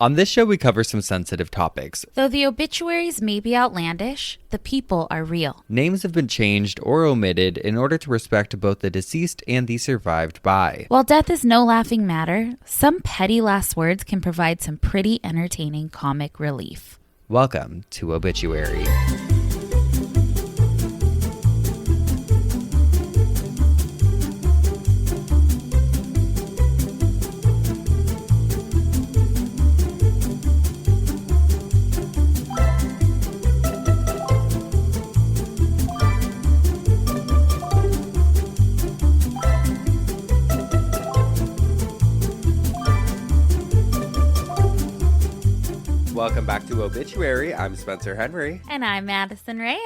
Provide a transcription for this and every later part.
On this show, we cover some sensitive topics. Though the obituaries may be outlandish, the people are real. Names have been changed or omitted in order to respect both the deceased and the survived by. While death is no laughing matter, some petty last words can provide some pretty entertaining comic relief. Welcome to Obituary. Welcome back to Obituary. I'm Spencer Henry. And I'm Madison Reyes.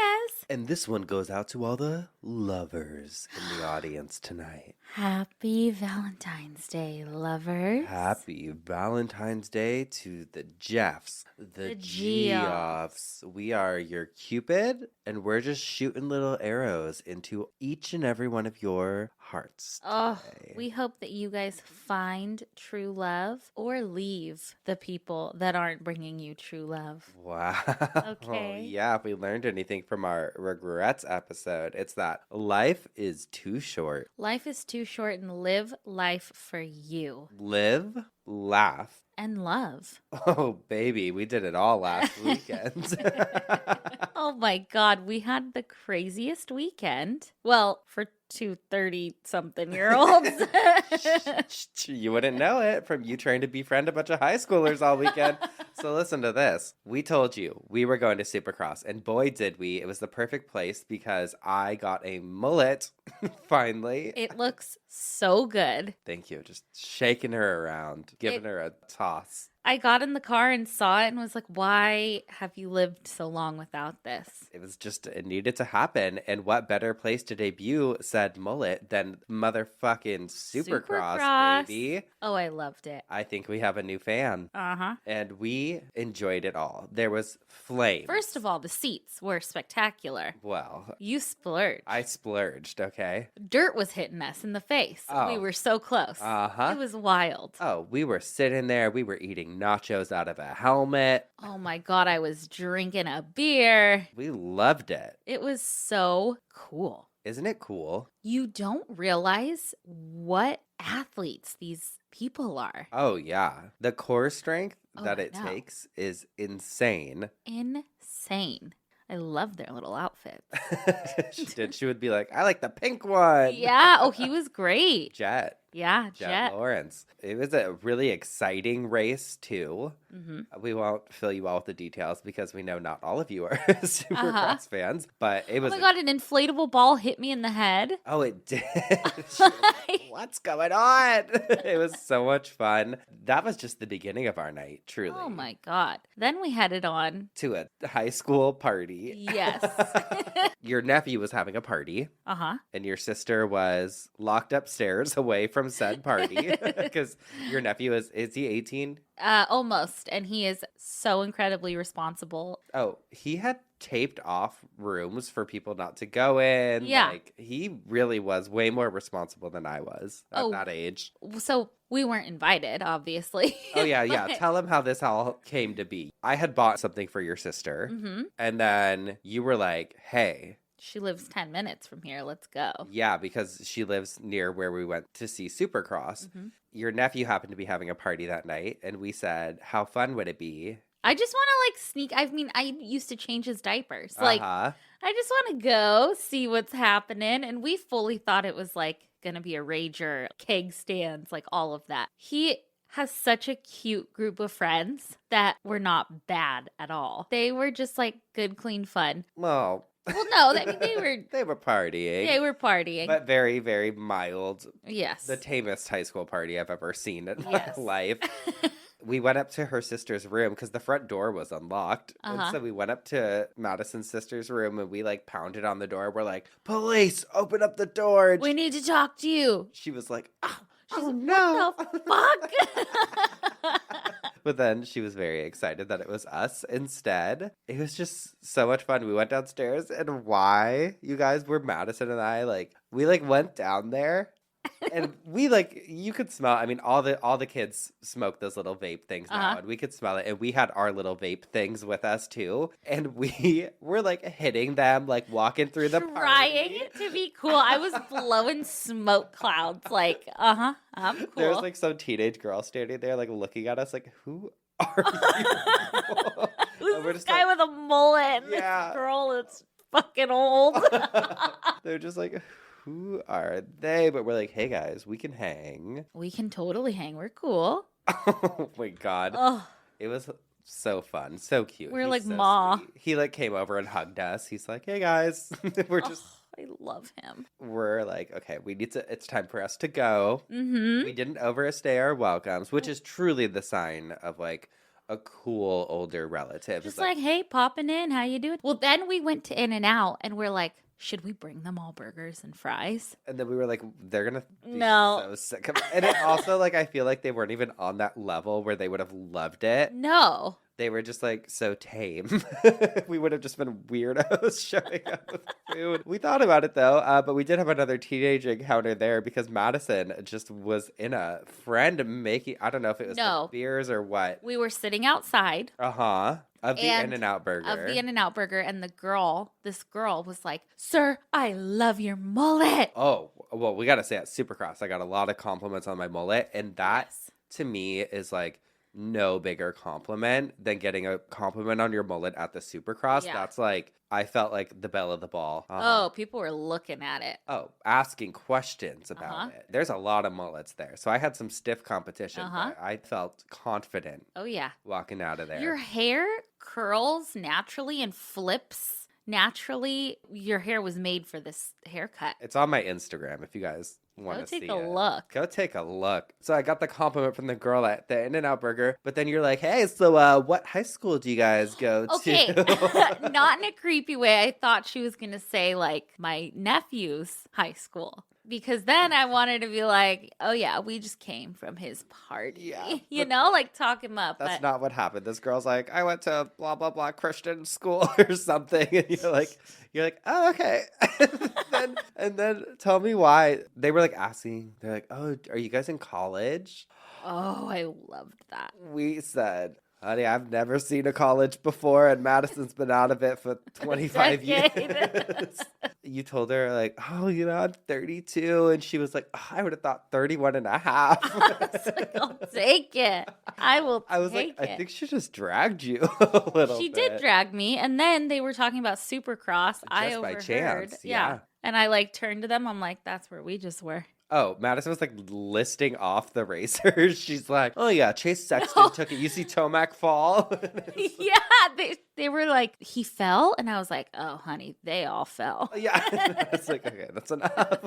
And this one goes out to all the lovers in the audience tonight. Happy Valentine's Day, lovers. Happy Valentine's Day to the Geoffs, the Geoffs. We are your Cupid, and we're just shooting little arrows into each and every one of your hearts today. Oh, we hope that you guys find true love or leave the people that aren't bringing you true love. Wow. Okay. Yeah, if we learned anything from our regrets episode, it's that life is too short. Life is too short, and live life for you. Live, laugh, and love. Oh, baby, we did it all last weekend. Oh my God, we had the craziest weekend. Well, for two 30-something-year-olds. You wouldn't know it from you trying to befriend a bunch of high schoolers all weekend. So listen to this. We told you we were going to Supercross, and boy did we. It was the perfect place because I got a mullet, finally. It looks so good. Thank you. Just shaking her around, giving her a toss. I got in the car and saw it and was like, why have you lived so long without this? It needed to happen. And what better place to debut said mullet than motherfucking Supercross, baby? Oh, I loved it. I think we have a new fan. Uh-huh. And we enjoyed it all. There was flame. First of all, the seats were spectacular. Well, you splurged. I splurged, okay? Dirt was hitting us in the face. Oh. We were so close. Uh-huh. It was wild. Oh, we were sitting there. We were eating nachos out of a helmet. Oh my God, I was drinking a beer. We loved it. It was so cool. Isn't it cool? You don't realize what athletes these people are. Oh, yeah. The core strength that it takes is insane. Insane. I love their little outfits. She did. She would be like, I like the pink one. Yeah. Oh, he was great. Jet. Yeah, Jet Lawrence. It was a really exciting race, too. Mm-hmm. We won't fill you all with the details because we know not all of you are Supercross fans. But it was. Oh my God, an inflatable ball hit me in the head. Oh, it did. What's going on? It was so much fun. That was just the beginning of our night, truly. Oh my God. Then we headed on to a high school party. Yes. Your nephew was having a party. Uh-huh. And your sister was locked upstairs away from said party because your nephew is he 18? Almost. And he is so incredibly responsible. Oh, he had taped off rooms for people not to go in. Yeah. Like, he really was way more responsible than I was at that age. So we weren't invited, obviously. Oh, yeah, yeah. Tell him how this all came to be. I had bought something for your sister. Mm-hmm. And then you were like, hey. She lives 10 minutes from here. Let's go. Yeah, because she lives near where we went to see Supercross. Mm-hmm. Your nephew happened to be having a party that night, and we said, how fun would it be? I just want to, sneak. I mean, I used to change his diapers. I just want to go see what's happening. And we fully thought it was, going to be a rager, keg stands, all of that. He has such a cute group of friends that were not bad at all. They were just, good, clean fun. Well, no, I mean, they were... They were partying. They were partying. But very, very mild. Yes. The tamest high school party I've ever seen in my life. We went up to her sister's room because the front door was unlocked. Uh-huh. And so we went up to Madison's sister's room and we pounded on the door. We're like, police, open up the door. We need to talk to you. She was like, oh no. What the fuck? But then she was very excited that it was us instead. It was just so much fun. We went downstairs, and why you guys were Madison and I, we went down there And we you could smell. I mean, all the kids smoke those little vape things now, and we could smell it. And we had our little vape things with us too, and we were hitting them, walking through the trying to be cool. I was blowing smoke clouds, I'm cool. There's some teenage girl standing there, looking at us, who are you? Who's this guy with a mullet? And this girl that's fucking old. They're just who are they? But we're hey guys, we can hang. We can totally hang. We're cool. Oh my God. Oh. It was so fun. So cute. We're He's so Ma. sweet. He came over and hugged us. He's hey guys. We're just. I love him. We're okay, it's time for us to go. Mm-hmm. We didn't overstay our welcomes, which is truly the sign of a cool older relative. Just hey, popping in. How you doing? Well, then we went to In-N-Out and we're should we bring them all burgers and fries? And then we were they're going to be no. so sick of it. And it also, I feel they weren't even on that level where they would have loved it. No. They were just so tame. We would have just been weirdos showing up with food. We thought about it though, but we did have another teenage encounter there because Madison just was in a friend making, I don't know if it was the beers or what. We were sitting outside. Of the In-N-Out burger. Of the In-N-Out burger. And this girl was sir, I love your mullet. Oh, well, we got to say at Supercross, I got a lot of compliments on my mullet. And that to me is no bigger compliment than getting a compliment on your mullet at the Supercross. Yeah. That's I felt the belle of the ball. Oh, people were looking at it. Oh, asking questions about it. There's a lot of mullets there. So I had some stiff competition, but I felt confident. Oh, yeah. Walking out of there. Your hair curls naturally and flips naturally. Your hair was made for this haircut. It's on my Instagram if you guys want to see it. Go take a look. Go take a look. So I got the compliment from the girl at the In-N-Out Burger, but then you're hey, so what high school do you guys go to? Okay, not in a creepy way. I thought she was going to say my nephew's high school. Because then I wanted to be oh yeah, we just came from his party. Yeah. Talk him up. That's not what happened. This girl's I went to blah, blah, blah Christian school or something. And you're oh, okay. and then tell me why. They were asking, they're oh, are you guys in college? Oh, I loved that. We said, honey, I've never seen a college before, and Madison's been out of it for 25 years. You told her, oh, I'm 32, and she was oh, I would have thought 31 and a half. I was I'll take it. I will take it. I think she just dragged you a little She bit. did drag me, and then they were talking about Supercross. I overheard. By chance, yeah. And I turned to them, I'm that's where we just were. Oh, Madison was listing off the racers. She's oh yeah, Chase Sexton took it. You see Tomac fall? Yeah, they were he fell, and I was oh honey, they all fell. Yeah, it's okay, that's enough.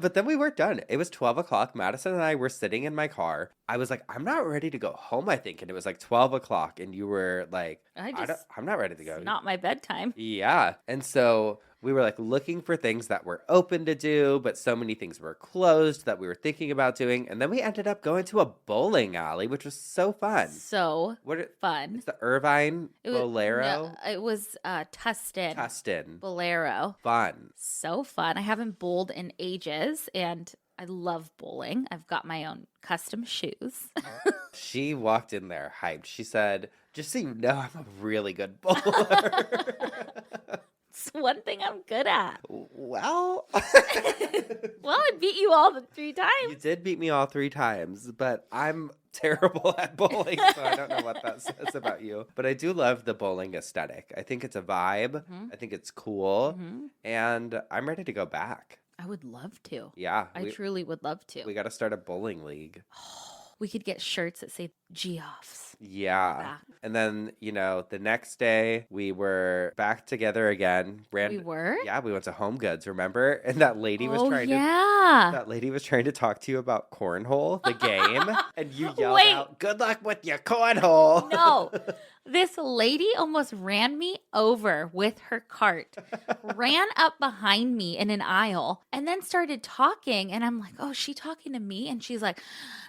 But then we were done. It was 12 o'clock. Madison and I were sitting in my car. I was I'm not ready to go home, I think. And it was 12 o'clock, and you were I'm not ready to go. It's not my bedtime. Yeah. And so we were looking for things that were open to do, but so many things were closed that we were thinking about doing. And then we ended up going to a bowling alley, which was so fun. Fun. It's the Irvine Bolero. No, it was Tustin. Bolero. Fun. So fun. I haven't bowled in ages, and I love bowling. I've got my own custom shoes. She walked in there hyped. She said, just so you know, I'm a really good bowler. It's one thing I'm good at. Well, I beat you all the 3 times. You did beat me all 3 times, but I'm terrible at bowling, so I don't know what that says about you. But I do love the bowling aesthetic. I think it's a vibe. Mm-hmm. I think it's cool. Mm-hmm. And I'm ready to go back. I would love to. Yeah. I truly would love to. We got to start a bowling league. We could get shirts that say Geoffs. Yeah. And then, the next day we were back together again. We were? Yeah, we went to Home Goods, remember? And that lady was trying to talk to you about cornhole, the game. And you yelled out, good luck with your cornhole. No. This lady almost ran me over with her cart, ran up behind me in an aisle, and then started talking. And I'm oh, is she talking to me? And she's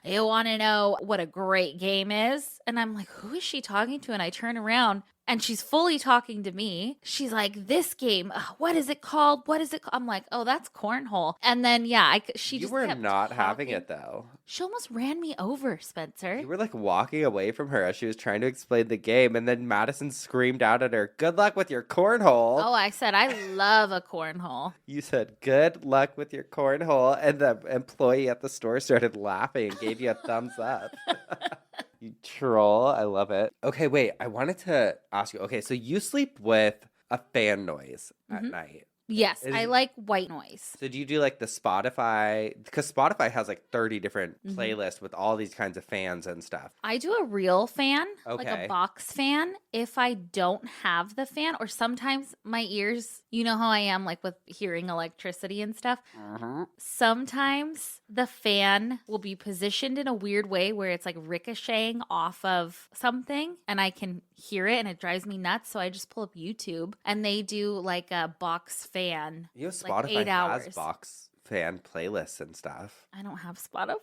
you want to know what a great game is? And I'm who is she talking to? And I turn around, And she's fully talking to me. She's like, this game, what is it called? What is it called? I'm like, oh, that's cornhole. And then, she You just were kept not talking. having it, though. She almost ran me over, Spencer. You were like walking away from her as she was trying to explain the game. And then Madison screamed out at her, good luck with your cornhole. Oh, I said, I love a cornhole. You said, good luck with your cornhole. And the employee at the store started laughing and gave you a thumbs up. You troll. I love it. Okay, wait. I wanted to ask you. Okay, so you sleep with a fan noise at night. Yes, I like white noise. So do you do like the Spotify? Because Spotify has like 30 different playlists with all these kinds of fans and stuff. I do a real fan, like Okay. a box fan. If I don't have the fan, or sometimes my ears, you know how I am like with hearing electricity and stuff. Sometimes the fan will be positioned in a weird way where it's like ricocheting off of something and I can hear it and it drives me nuts. So I just pull up YouTube and they do like a box fan. You know, Spotify like 8 hours. has box fan playlists and stuff. I don't have Spotify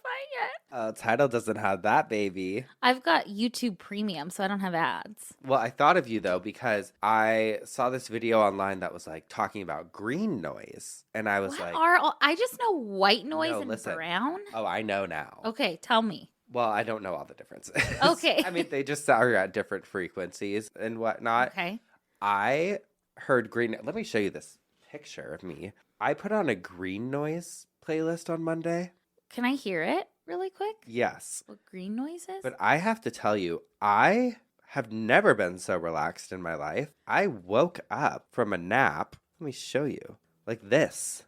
yet. Tidal doesn't have that, baby. I've got YouTube Premium, so I don't have ads. Well, I thought of you, though, because I saw this video online that was, like, talking about green noise. And I was I just know white noise No, and listen. brown. Oh, I know now. Okay, tell me. Well, I don't know all the differences. Okay. I mean, they just are at different frequencies and whatnot. Okay. I heard green. Let me show you this picture of me. I put on a green noise playlist on Monday. Can I hear it really quick? Yes. What green noise is? But I have to tell you, I have never been so relaxed in my life. I woke up from a nap. Let me show you. Like this.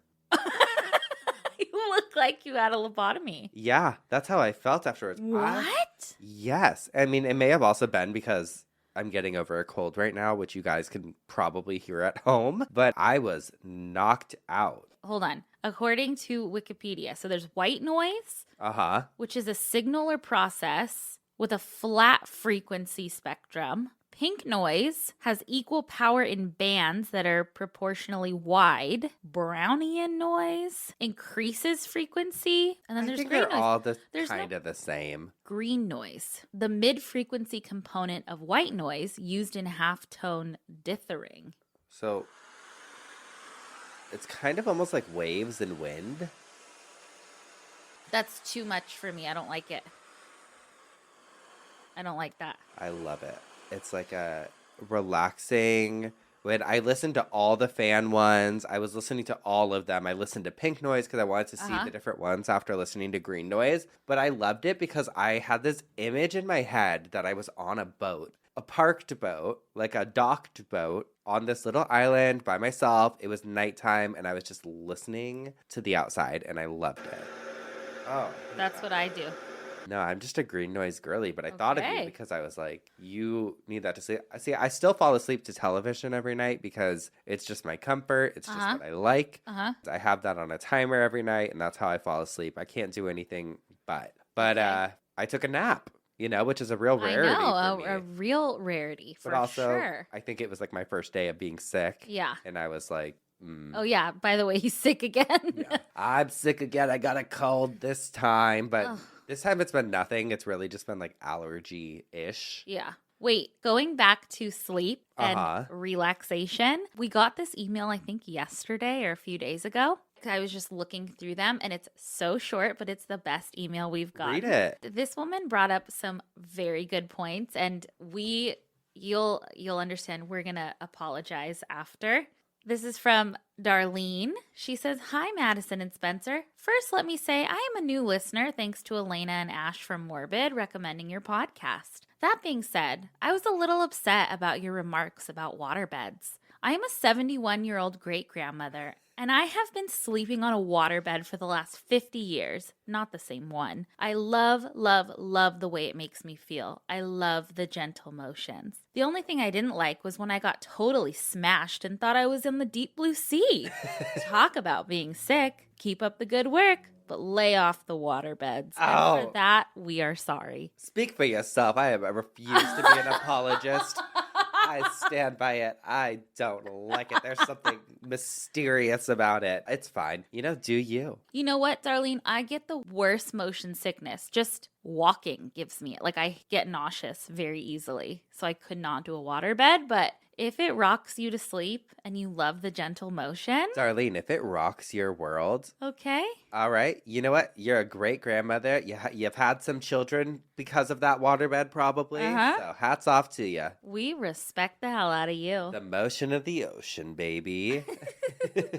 You look like you had a lobotomy. Yeah, that's how I felt afterwards. What? Yes. I mean, it may have also been because I'm getting over a cold right now, which you guys can probably hear at home. But I was knocked out. Hold on. According to Wikipedia, so there's white noise, which is a signal or process with a flat frequency spectrum. Pink noise has equal power in bands that are proportionally wide. Brownian noise increases frequency. And then there's green they're noise. all kind of the same. Green noise, the mid-frequency component of white noise used in halftone dithering. So it's kind of almost like waves and wind. That's too much for me. I don't like it. I don't like that. I love it. It's like a relaxing. When I listened to all the fan ones, I was listening to all of them. I listened to pink noise because I wanted to see the different ones after listening to green noise. But I loved it because I had this image in my head that I was on a boat, a parked boat, like a docked boat on this little island by myself. It was nighttime and I was just listening to the outside and I loved it. Oh. That's what I do. No, I'm just a green noise girly, but I thought of you because I was like, you need that to sleep. See, I still fall asleep to television every night because it's just my comfort. It's just what I like. I have that on a timer every night, and that's how I fall asleep. I can't do anything but. But I took a nap, which is a real rarity. I know, for me. a real rarity for but also, sure. I think it was like my first day of being sick. Yeah. And I was like, Oh, yeah. By the way, he's sick again. Yeah. I'm sick again. I got a cold this time, but this time it's been nothing. It's really just been like allergy-ish. Yeah. Wait, going back to sleep and relaxation, we got this email, I think, yesterday or a few days ago. I was just looking through them, and it's so short, but it's the best email we've got. Read it. This woman brought up some very good points, and you'll understand we're going to apologize after. This is from Darlene. She says, "Hi, Madison and Spencer. First, let me say I am a new listener thanks to Elena and Ash from Morbid recommending your podcast. That being said, I was a little upset about your remarks about waterbeds. I am a 71-year-old great-grandmother, and I have been sleeping on a waterbed for the last 50 years, not the same one. I love, love, love the way it makes me feel. I love the gentle motions. The only thing I didn't like was when I got totally smashed and thought I was in the deep blue sea. Talk about being sick. Keep up the good work, but lay off the waterbeds. And for that, we are sorry." Speak for yourself. I refuse to be an apologist. I stand by it. I don't like it. There's something mysterious about it. It's fine. Do you. You know what, Darlene? I get the worst motion sickness. Just walking gives me it. Like I get nauseous very easily. So I could not do a waterbed, but if it rocks you to sleep and you love the gentle motion. Darlene, if it rocks your world. Okay. All right. You know what? You're a great grandmother. You've had some children because of that waterbed, probably. So hats off to you. We respect the hell out of you. The motion of the ocean, baby.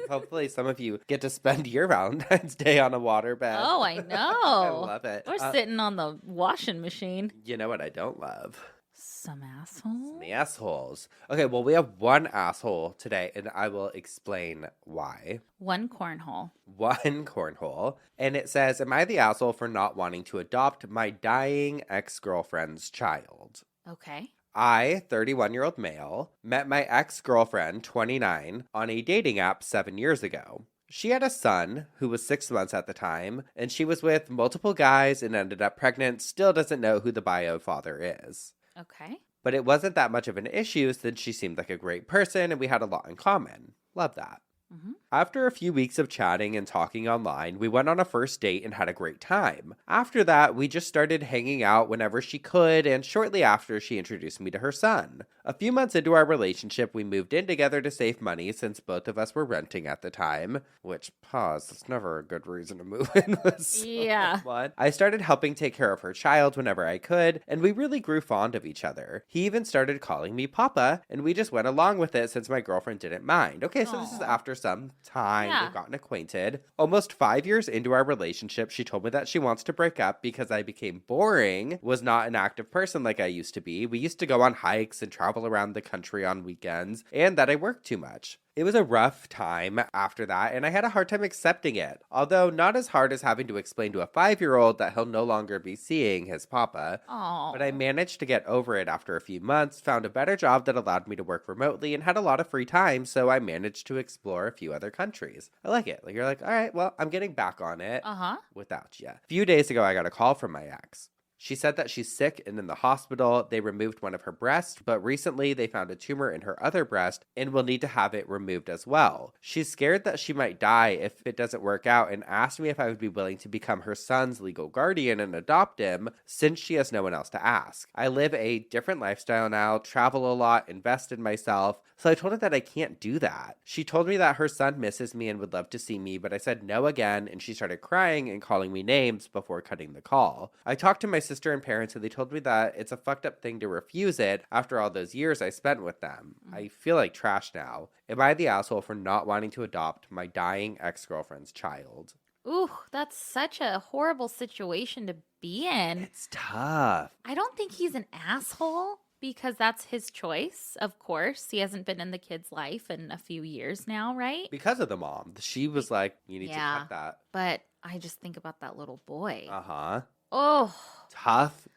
Hopefully some of you get to spend your Valentine's Day on a waterbed. Oh, I know. I love it. We're sitting on the washing machine. You know what I don't love? Some assholes. Some assholes. Okay, well, we have one asshole today, and I will explain why. One cornhole. One cornhole. And it says, am I the asshole for not wanting to adopt my dying ex-girlfriend's child? Okay. I, 31-year-old male, met my ex-girlfriend, 29, on a dating app 7 years ago. She had a son who was 6 months at the time, and she was with multiple guys and ended up pregnant, still doesn't know who the bio father is. Okay. But it wasn't that much of an issue since she seemed like a great person and we had a lot in common. Love that. Mm-hmm. After a few weeks of chatting and talking online, we went on a first date and had a great time. After that, we just started hanging out whenever she could, and shortly after, she introduced me to her son. A few months into our relationship, we moved in together to save money since both of us were renting at the time. Which, pause, that's never a good reason to move in with someone. I started helping take care of her child whenever I could, and we really grew fond of each other. He even started calling me Papa, and we just went along with it since my girlfriend didn't mind. Okay, so this is after some time we've gotten acquainted. Almost 5 years into our relationship, she told me that she wants to break up because I became boring, was not an active person like I used to be. We used to go on hikes and travel around the country on weekends, and that I worked too much. It was a rough time after that, and I had a hard time accepting it. Although not as hard as having to explain to a 5-year-old that he'll no longer be seeing his papa. Aww. But I managed to get over it after a few months, found a better job that allowed me to work remotely, and had a lot of free time, so I managed to explore a few other countries. I like it. Like you're like, all right, well, I'm getting back on it without you. A few days ago, I got a call from my ex. She said that she's sick and in the hospital. They removed one of her breasts, but recently they found a tumor in her other breast and will need to have it removed as well. She's scared that she might die if it doesn't work out and asked me if I would be willing to become her son's legal guardian and adopt him since she has no one else to ask. I live a different lifestyle now, travel a lot, invest in myself, so I told her that I can't do that. She told me that her son misses me and would love to see me, but I said no again, and she started crying and calling me names before cutting the call. I talked to my sister and parents, and they told me that it's a fucked up thing to refuse it after all those years I spent with them. I feel like trash now. Am I the asshole for not wanting to adopt my dying ex-girlfriend's child? Ooh, that's such a horrible situation to be in. It's tough. I don't think he's an asshole because that's his choice, of course. He hasn't been in the kid's life in a few years now, right? Because of the mom. She was like, you need to cut that. But I just think about that little boy. Uh-huh. Oh. Tough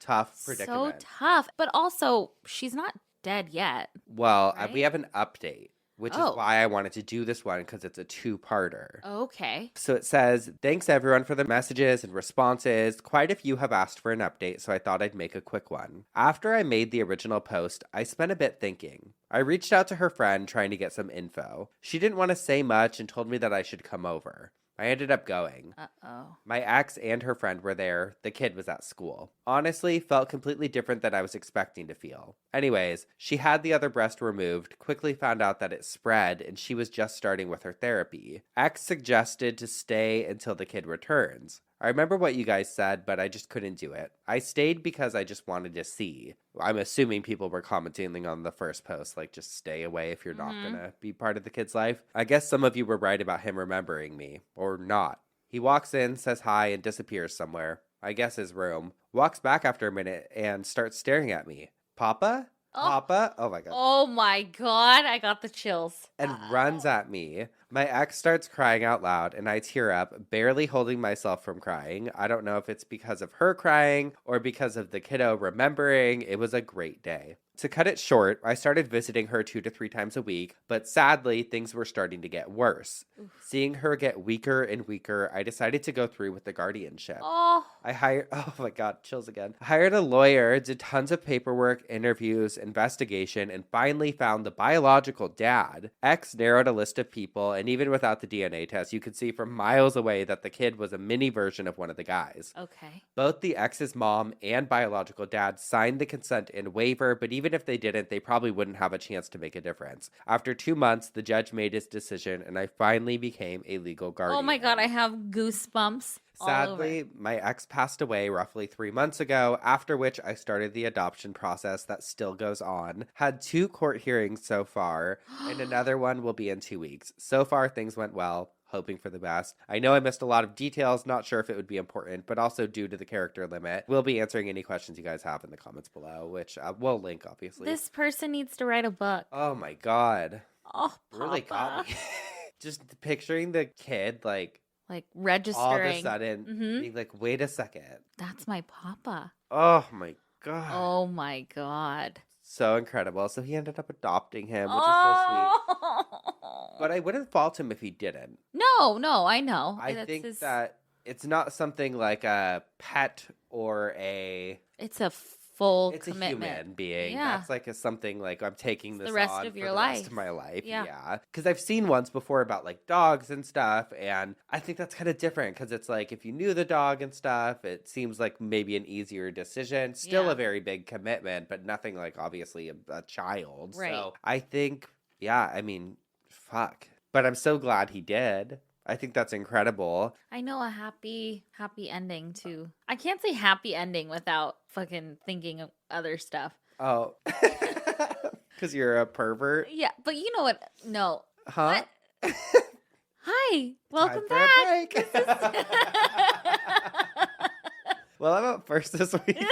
predicament. So tough. But also, she's not dead yet. Well, right? we have an update, which is why I wanted to do this one, because it's a two-parter. Okay. So it says, thanks everyone for the messages and responses. Quite a few have asked for an update, so I thought I'd make a quick one. After I made the original post, I spent a bit thinking. I reached out to her friend trying to get some info. She didn't want to say much and told me that I should come over. I ended up going. Uh-oh. My ex and her friend were there. The kid was at school. Honestly, felt completely different than I was expecting to feel. Anyways, she had the other breast removed, quickly found out that it spread, and she was just starting with her therapy. Ex suggested to stay until the kid returns. I remember what you guys said, but I just couldn't do it. I stayed because I just wanted to see. I'm assuming people were commenting on the first post, like, just stay away if you're not going to be part of the kid's life. I guess some of you were right about him remembering me, or not. He walks in, says hi, and disappears somewhere. I guess his room. Walks back after a minute and starts staring at me. Papa? Papa? Oh my God. Oh my God. I got the chills. And runs at me. My ex starts crying out loud and I tear up, barely holding myself from crying. I don't know if it's because of her crying or because of the kiddo remembering. It was a great day. To cut it short, I started visiting her 2 to 3 times a week, but sadly, things were starting to get worse. Oof. Seeing her get weaker and weaker, I decided to go through with the guardianship. Oh my God, chills again. I hired a lawyer, did tons of paperwork, interviews, investigation, and finally found the biological dad. X narrowed a list of people, and even without the DNA test, you could see from miles away that the kid was a mini version of one of the guys. Okay. Both the ex's mom and biological dad signed the consent and waiver, but even if they didn't, they probably wouldn't have a chance to make a difference. After 2 months, the judge made his decision, and I finally became a legal guardian. Oh my God, I have goosebumps. Sadly, my ex passed away roughly 3 months ago, after which I started the adoption process that still goes on. Had 2 court hearings so far, and another one will be in 2 weeks. So far, things went well. Hoping for the best. I know I missed a lot of details, not sure if it would be important, but also due to the character limit. We'll be answering any questions you guys have in the comments below, which we'll link, obviously. This person needs to write a book. Oh my God. Oh, Papa. Really got me. Just picturing the kid, like registering. All of a sudden, being like, wait a second. That's my papa. Oh my God. Oh my God. So incredible. So he ended up adopting him, which is so sweet. But I wouldn't fault him if he didn't. No, I know. I think that it's not something like a pet or It's a full it's commitment. A human being. Yeah. That's like something like I'm taking this the rest on of for your the life. rest of my life. Yeah. Because I've seen ones before about like dogs and stuff, and I think that's kind of different because it's like if you knew the dog and stuff, it seems like maybe an easier decision. Still a very big commitment, but nothing like obviously a child. Right. So I think, fuck. But I'm so glad he did. I think that's incredible. I know a happy ending too. I can't say happy ending without fucking thinking of other stuff. Oh. Because you're a pervert? Yeah, but you know what? No. Huh? What? Hi. Welcome back. Well, I'm up first this week.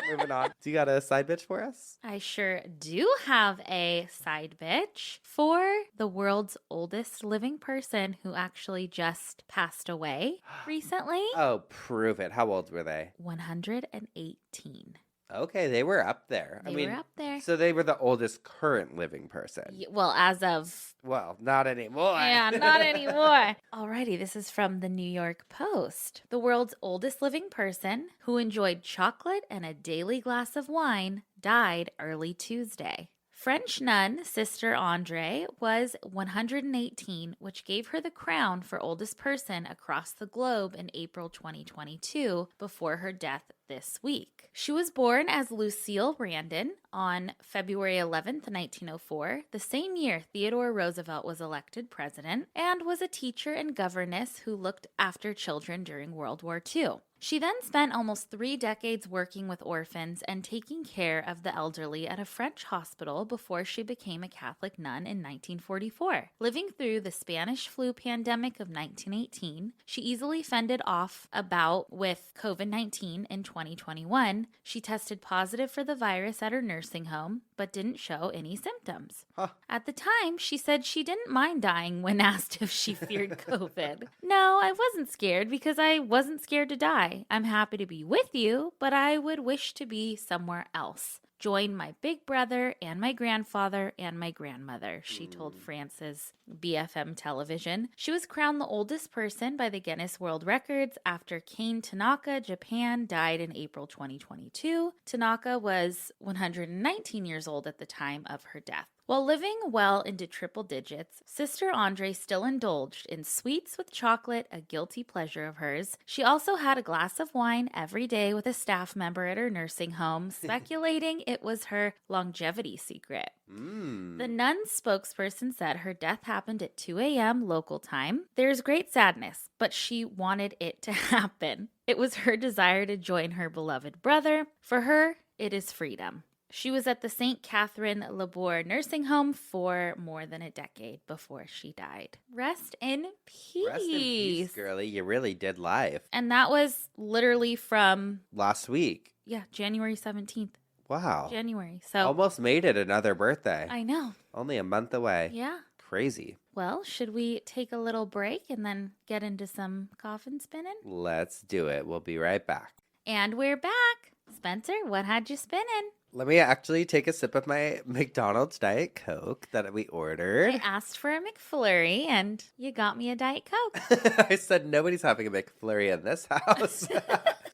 Moving on. Do you got a side bitch for us? I sure do have a side bitch for the world's oldest living person who actually just passed away recently. Oh, prove it. How old were they? 118. Okay, they were up there. They were up there. So they were the oldest current living person. Well, as of... Well, not anymore. Yeah, not anymore. Alrighty, this is from the New York Post. The world's oldest living person who enjoyed chocolate and a daily glass of wine died early Tuesday. French nun Sister Andre was 118, which gave her the crown for oldest person across the globe in April 2022 before her death this week. She was born as Lucille Brandon on February 11th, 1904, the same year Theodore Roosevelt was elected president, and was a teacher and governess who looked after children during World War II. She then spent almost 3 decades working with orphans and taking care of the elderly at a French hospital before she became a Catholic nun in 1944. Living through the Spanish flu pandemic of 1918, she easily fended off a bout with COVID-19 in 2021. She tested positive for the virus at her nursing home, but didn't show any symptoms. At the time, she said she didn't mind dying when asked if she feared COVID. No, I wasn't scared because I wasn't scared to die. I'm happy to be with you, but I would wish to be somewhere else. Join my big brother and my grandfather and my grandmother, she told France's BFM television. She was crowned the oldest person by the Guinness World Records after Kane Tanaka, Japan, died in April 2022. Tanaka was 119 years old at the time of her death. While living well into triple digits, Sister Andre still indulged in sweets with chocolate, a guilty pleasure of hers. She also had a glass of wine every day with a staff member at her nursing home, speculating it was her longevity secret. The nun's spokesperson said her death happened at 2 a.m. local time. There's great sadness, but she wanted it to happen. It was her desire to join her beloved brother. For her, it is freedom. She was at the St. Catherine Labour nursing home for more than a decade before she died. Rest in peace. Rest in peace, girly. You really did live. And that was literally from... last week. Yeah, January 17th. Wow. January. So almost made it another birthday. I know. Only a month away. Yeah. Crazy. Well, should we take a little break and then get into some coffin spinning? Let's do it. We'll be right back. And we're back. Spencer, what had you spinning? Let me actually take a sip of my McDonald's Diet Coke that we ordered. I asked for a McFlurry and you got me a Diet Coke. I said nobody's having a McFlurry in this house.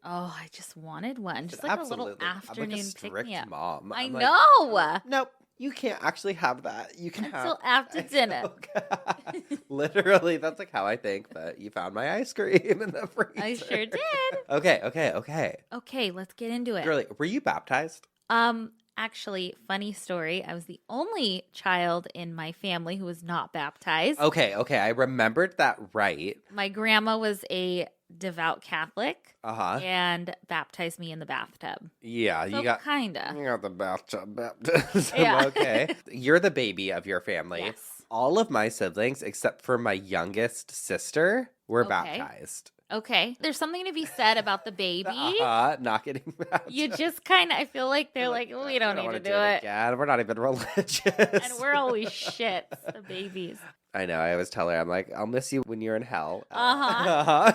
Oh, I just wanted one. Just like a little afternoon I'm like a strict pick-me-up. mom. I I'm know. Like, nope. You can't actually have that. You can Until after dinner. Literally, that's like how I think, but you found my ice cream in the freezer. I sure did. Okay. Okay, let's get into it. Girly, were you baptized? Actually, funny story. I was the only child in my family who was not baptized. Okay. I remembered that right. My grandma was a devout Catholic and baptized me in the bathtub. Yeah, so you got the bathtub baptism. Yeah. Okay. You're the baby of your family. Yes. All of my siblings, except for my youngest sister, were baptized. Okay. There's something to be said about the baby. Not getting baptized. You just kind of, I feel like they're like, we don't need to do it. Again. We're not even religious. And we're always shit, the babies. I know. I always tell her, I'm like, I'll miss you when you're in hell. Oh,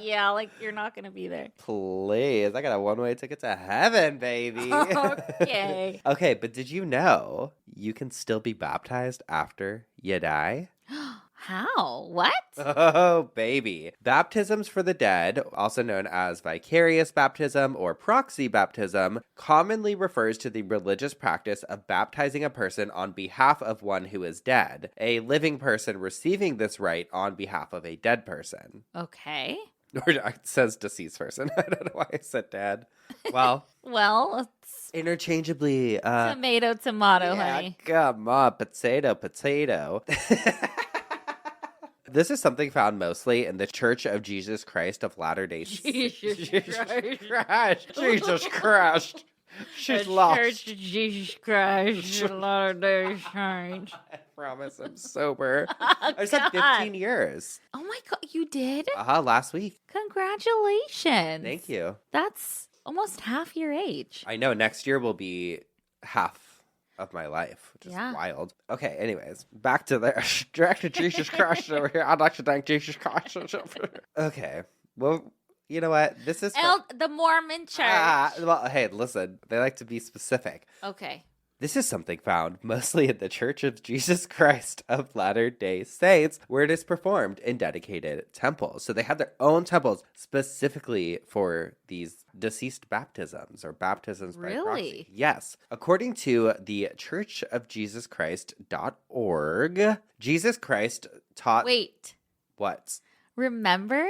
yeah, like you're not going to be there. Please. I got a one-way ticket to heaven, baby. Okay. Okay, but did you know you can still be baptized after you die? How? What? Oh, baby. Baptisms for the dead, also known as vicarious baptism or proxy baptism, commonly refers to the religious practice of baptizing a person on behalf of one who is dead, a living person receiving this rite on behalf of a dead person. Okay. Or it says deceased person. I don't know why I said dead. Well, it's interchangeably. tomato, honey. Come on, potato. This is something found mostly in the Church of Jesus Christ of Latter-day Saints. Jesus Christ. She's lost. Church of Jesus Christ of Latter-day Saints. I promise I'm sober. I said 15 years. Oh my God, you did? Last week. Congratulations. Thank you. That's almost half your age. I know. Next year will be half of my life, which is wild. Okay, anyways, back to there. Back to Jesus Christ over here. I'd like to thank Jesus Christ. Okay, well, you know what? This is the Mormon Church. Well, hey, listen. They like to be specific. Okay. This is something found mostly in the Church of Jesus Christ of Latter-day Saints, where it is performed in dedicated temples. So they have their own temples specifically for these deceased baptisms or baptisms by proxy. Yes. According to the Church of Jesus Christ.org, Jesus Christ taught... Wait. What? Remember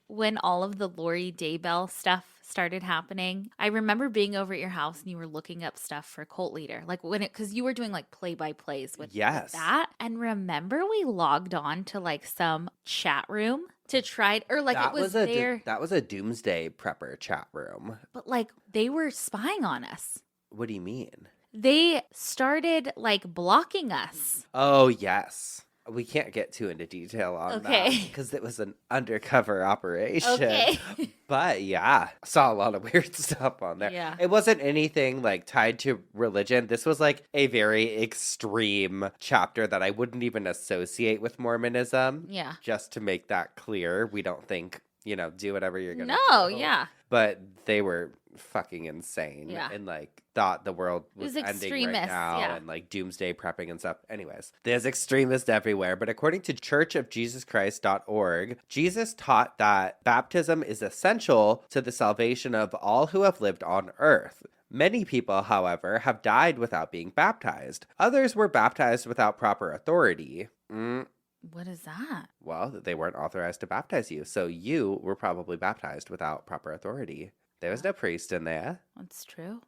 when all of the Lori Daybell stuff started happening? I remember being over at your house and you were looking up stuff for Cult Leader. Like when because you were doing like play-by-plays with that. And remember we logged on to like some chat room to try, or like that it was there. That was a doomsday prepper chat room. But like they were spying on us. What do you mean? They started like blocking us. Oh, yes. We can't get too into detail on that because it was an undercover operation. Okay. But yeah, saw a lot of weird stuff on there. Yeah. It wasn't anything like tied to religion. This was like a very extreme chapter that I wouldn't even associate with Mormonism. Yeah. Just to make that clear, we don't think, do whatever you're going to do. No, yeah. But they were fucking insane. Yeah. And like thought the world was ending right now and like doomsday prepping and stuff. Anyways, there's extremists everywhere. But according to churchofjesuschrist.org, Jesus taught that baptism is essential to the salvation of all who have lived on earth. Many people, however, have died without being baptized. Others were baptized without proper authority. What is that? Well, they weren't authorized to baptize you. So you were probably baptized without proper authority. There was no priest in there. That's true.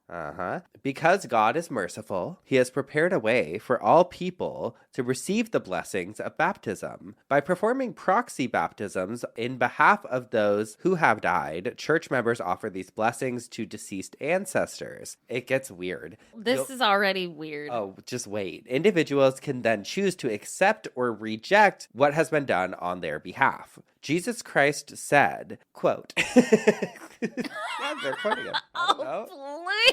Because God is merciful, he has prepared a way for all people to receive the blessings of baptism. By performing proxy baptisms in behalf of those who have died, church members offer these blessings to deceased ancestors. It gets weird. This is already weird. Oh, just wait. Individuals can then choose to accept or reject what has been done on their behalf. Jesus Christ said, quote, they're quoting him. Oh,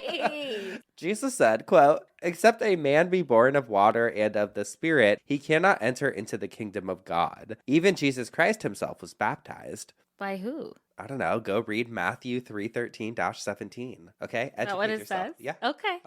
please. Jesus said, quote, except a man be born of water and of the Spirit, he cannot enter into the kingdom of God. Even Jesus Christ himself was baptized. By who? I don't know, go read Matthew 3:13-17. Okay? Is that what it yourself. says? Yeah. Okay.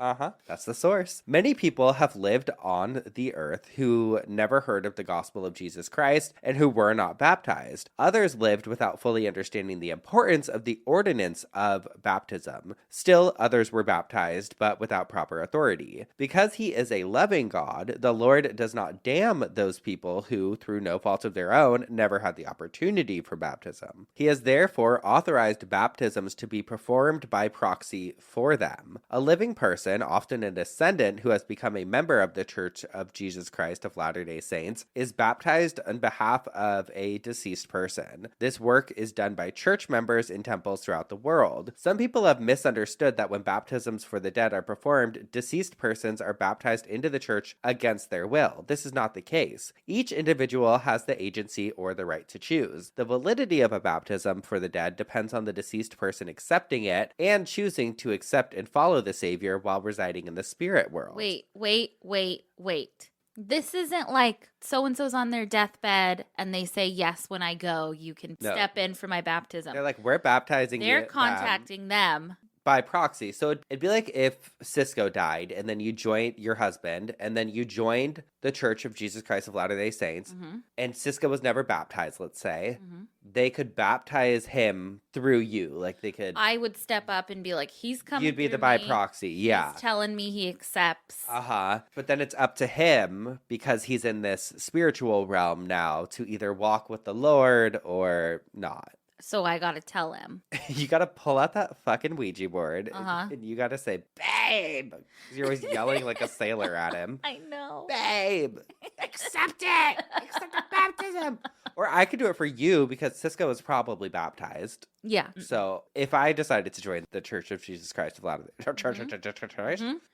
That's the source. Many people have lived on the earth who never heard of the gospel of Jesus Christ and who were not baptized. Others lived without fully understanding the importance of the ordinance of baptism. Still, others were baptized, but without proper authority. Because he is a loving God, the Lord does not damn those people who, through no fault of their own, never had the opportunity for baptism. He has therefore authorized baptisms to be performed by proxy for them. A living person, often a descendant who has become a member of the Church of Jesus Christ of Latter-day Saints, is baptized on behalf of a deceased person. This work is done by church members in temples throughout the world. Some people have misunderstood that when baptisms for the dead are performed, deceased persons are baptized into the church against their will. This is not the case. Each individual has the agency or the right to choose. The validity of a baptism for the dead depends on the deceased person accepting it and choosing to accept and follow the Savior while residing in the spirit world. Wait. This isn't like so-and-so's on their deathbed and they say, yes, when I go, you can step in for my baptism. They're like, we're baptizing you. They're contacting them. By proxy. So it'd be like if Cisco died and then you joined your husband and then you joined the Church of Jesus Christ of Latter-day Saints and Cisco was never baptized, let's say. They could baptize him through you. Like they could. I would step up and be like, he's coming. You'd be the by proxy. Yeah. He's telling me he accepts. But then it's up to him because he's in this spiritual realm now to either walk with the Lord or not. So I gotta tell him. You gotta pull out that fucking Ouija board and you gotta say, babe. 'Cause you're always yelling like a sailor at him. I know. Babe, accept it. Accept the baptism. Or I could do it for you because Cisco is probably baptized. Yeah. So if I decided to join the Church of Jesus Christ of Latter-day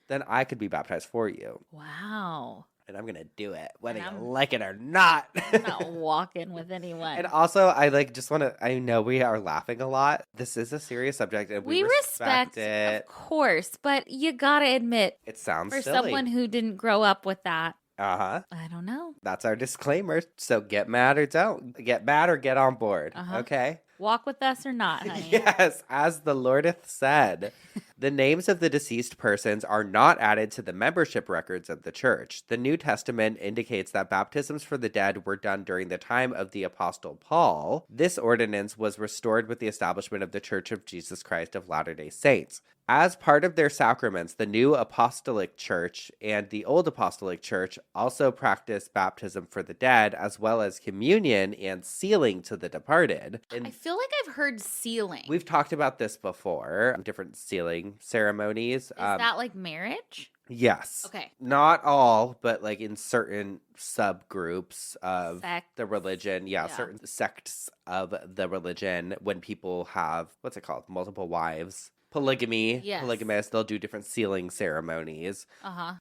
then I could be baptized for you. Wow. And I'm going to do it, whether you like it or not. I'm not walking with anyone. And also, I just want to, I know we are laughing a lot. This is a serious subject and we respect it. Of course, but you got to admit. It sounds for silly. someone who didn't grow up with that. I don't know. That's our disclaimer. So get mad or don't. Get mad or get on board. Okay? Walk with us or not, honey. Yes, as the Lord hath said. The names of the deceased persons are not added to the membership records of the church. The New Testament indicates that baptisms for the dead were done during the time of the Apostle Paul. This ordinance was restored with the establishment of the Church of Jesus Christ of Latter-day Saints. As part of their sacraments, the New Apostolic Church and the Old Apostolic Church also practiced baptism for the dead, as well as communion and sealing to the departed. I feel like I've heard sealing. We've talked about this before, different sealing ceremonies. Is that like marriage? Yes. Okay. Not all, but like in certain subgroups of the religion. Yeah, certain sects of the religion, when people have, what's it called? Multiple wives. Polygamy. Yes. Polygamists, they'll do different sealing ceremonies.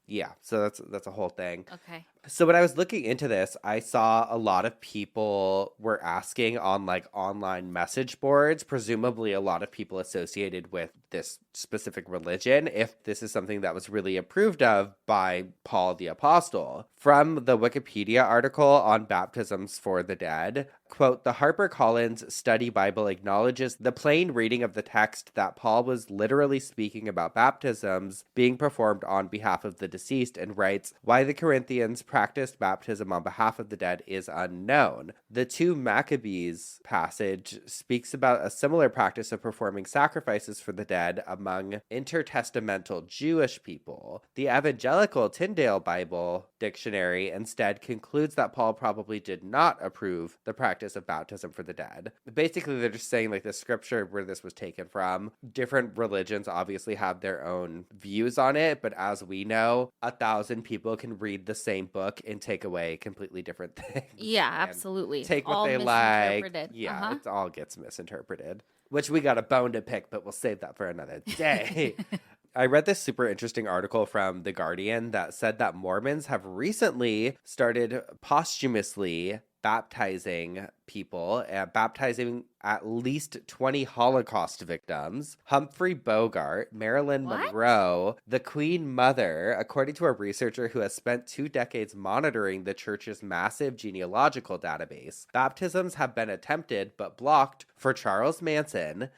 Yeah, so that's a whole thing. Okay. So when I was looking into this, I saw a lot of people were asking on like online message boards, presumably a lot of people associated with this specific religion, if this is something that was really approved of by Paul the Apostle. From the Wikipedia article on baptisms for the dead, quote, the HarperCollins Study Bible acknowledges the plain reading of the text that Paul was literally speaking about baptisms being performed on behalf of the deceased and writes, why the Corinthians practiced baptism on behalf of the dead is unknown. The 2 Maccabees passage speaks about a similar practice of performing sacrifices for the dead among intertestamental Jewish people. The Evangelical Tyndale Bible Dictionary instead concludes that Paul probably did not approve the practice of baptism for the dead. Basically, they're just saying like the scripture where this was taken from. Different religions obviously have their own views on it, but as we know, 1,000 people can read the same book and take away completely different things. Yeah, absolutely. Take what they like. Yeah, it all gets misinterpreted. Which we got a bone to pick, but we'll save that for another day. I read this super interesting article from The Guardian that said that Mormons have recently started posthumously baptizing people, baptizing at least 20 Holocaust victims. Humphrey Bogart, Marilyn Monroe, the Queen Mother, according to a researcher who has spent 2 decades monitoring the church's massive genealogical database. Baptisms have been attempted but blocked for Charles Manson,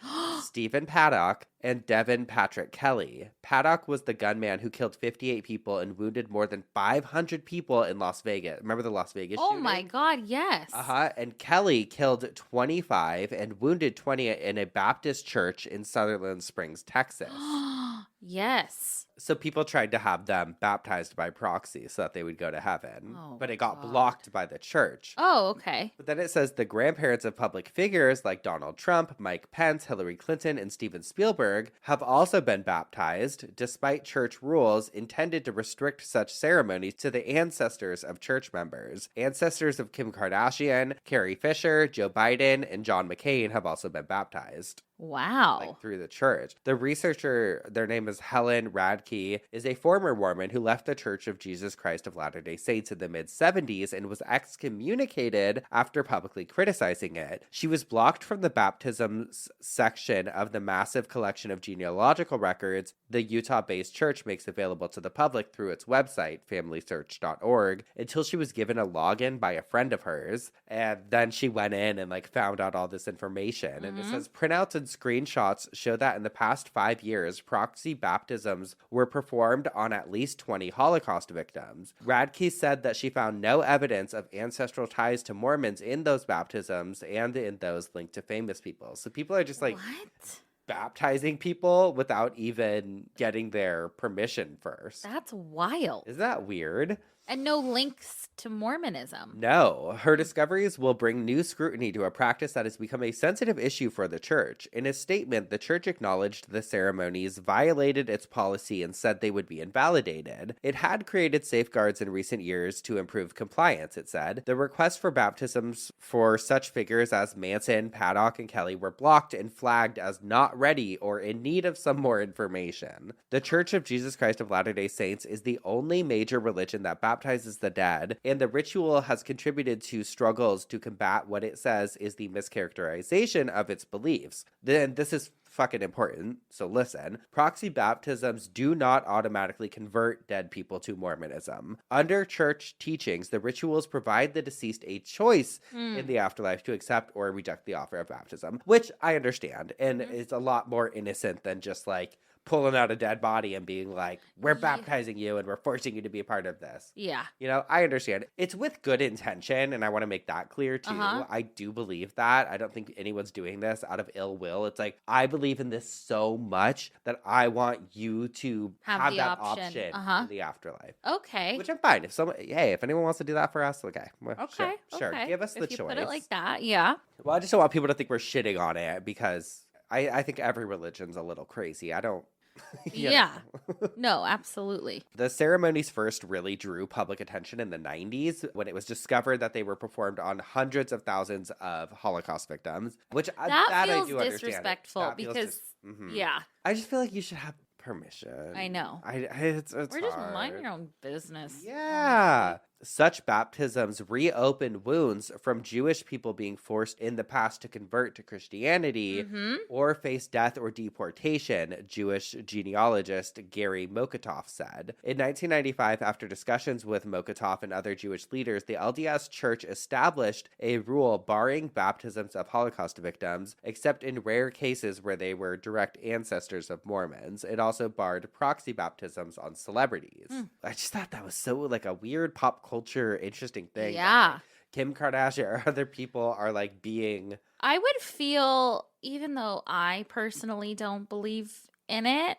Stephen Paddock, and Devin Patrick Kelly. Paddock was the gunman who killed 58 people and wounded more than 500 people in Las Vegas. Remember the Las Vegas shooting? Oh my God, yes. And Kelly killed 25 and wounded 20 in a Baptist church in Sutherland Springs, Texas. Yes. So people tried to have them baptized by proxy so that they would go to heaven. But it got blocked by the church. Oh, okay. But then it says the grandparents of public figures like Donald Trump, Mike Pence, Hillary Clinton, and Steven Spielberg have also been baptized, despite church rules intended to restrict such ceremonies to the ancestors of church members. Ancestors of Kim Kardashian, Carrie Fisher, Joe Biden, and John McCain have also been baptized. Wow. Like through the church. The researcher, their name is Helen Radke, is a former Mormon who left the Church of Jesus Christ of Latter-day Saints in the mid-70s and was excommunicated after publicly criticizing it. She was blocked from the baptisms section of the massive collection of genealogical records the Utah-based church makes available to the public through its website, familysearch.org, until she was given a login by a friend of hers. And then she went in and found out all this information. And it says printouts and screenshots show that in the past 5 years, proxy baptisms were performed on at least 20 Holocaust victims. Radke said that she found no evidence of ancestral ties to Mormons in those baptisms and in those linked to famous people. So people are just what? Baptizing people without even getting their permission first. That's wild. Isn't that weird? And no links to Mormonism. No. Her discoveries will bring new scrutiny to a practice that has become a sensitive issue for the church. In a statement, the church acknowledged the ceremonies violated its policy and said they would be invalidated. It had created safeguards in recent years to improve compliance, it said. The requests for baptisms for such figures as Manson, Paddock, and Kelly were blocked and flagged as not ready or in need of some more information. The Church of Jesus Christ of Latter-day Saints is the only major religion that baptizes the dead, and the ritual has contributed to struggles to combat what it says is the mischaracterization of its beliefs. Then this is fucking important, so listen. Proxy baptisms do not automatically convert dead people to Mormonism. Under church teachings, the rituals provide the deceased a choice in the afterlife to accept or reject the offer of baptism, which I understand, and it's a lot more innocent than just pulling out a dead body and being like, we're baptizing you and we're forcing you to be a part of this. Yeah. You know, I understand. It's with good intention, and I want to make that clear too. I do believe that. I don't think anyone's doing this out of ill will. It's I believe in this so much that I want you to have that option in the afterlife. Okay. Which I'm fine. If anyone wants to do that for us, okay. Well, okay. Sure. Give us the choice. If you put it like that, yeah. Well, I just don't want people to think we're shitting on it because I think every religion's a little crazy. I don't. Yeah. No, absolutely. The ceremonies first really drew public attention in the 90s when it was discovered that they were performed on hundreds of thousands of Holocaust victims, which that feels I do disrespectful because, yeah. I just feel like you should have permission. I know. It's Or just hard. mind your own business. Yeah. Such baptisms reopened wounds from Jewish people being forced in the past to convert to Christianity or face death or deportation, Jewish genealogist Gary Mokotov said. In 1995, after discussions with Mokotov and other Jewish leaders, the LDS Church established a rule barring baptisms of Holocaust victims, except in rare cases where they were direct ancestors of Mormons. It also barred proxy baptisms on celebrities. I just thought that was so a weird pop culture interesting thing. Yeah. Kim Kardashian or other people are being. I would feel, even though I personally don't believe in it,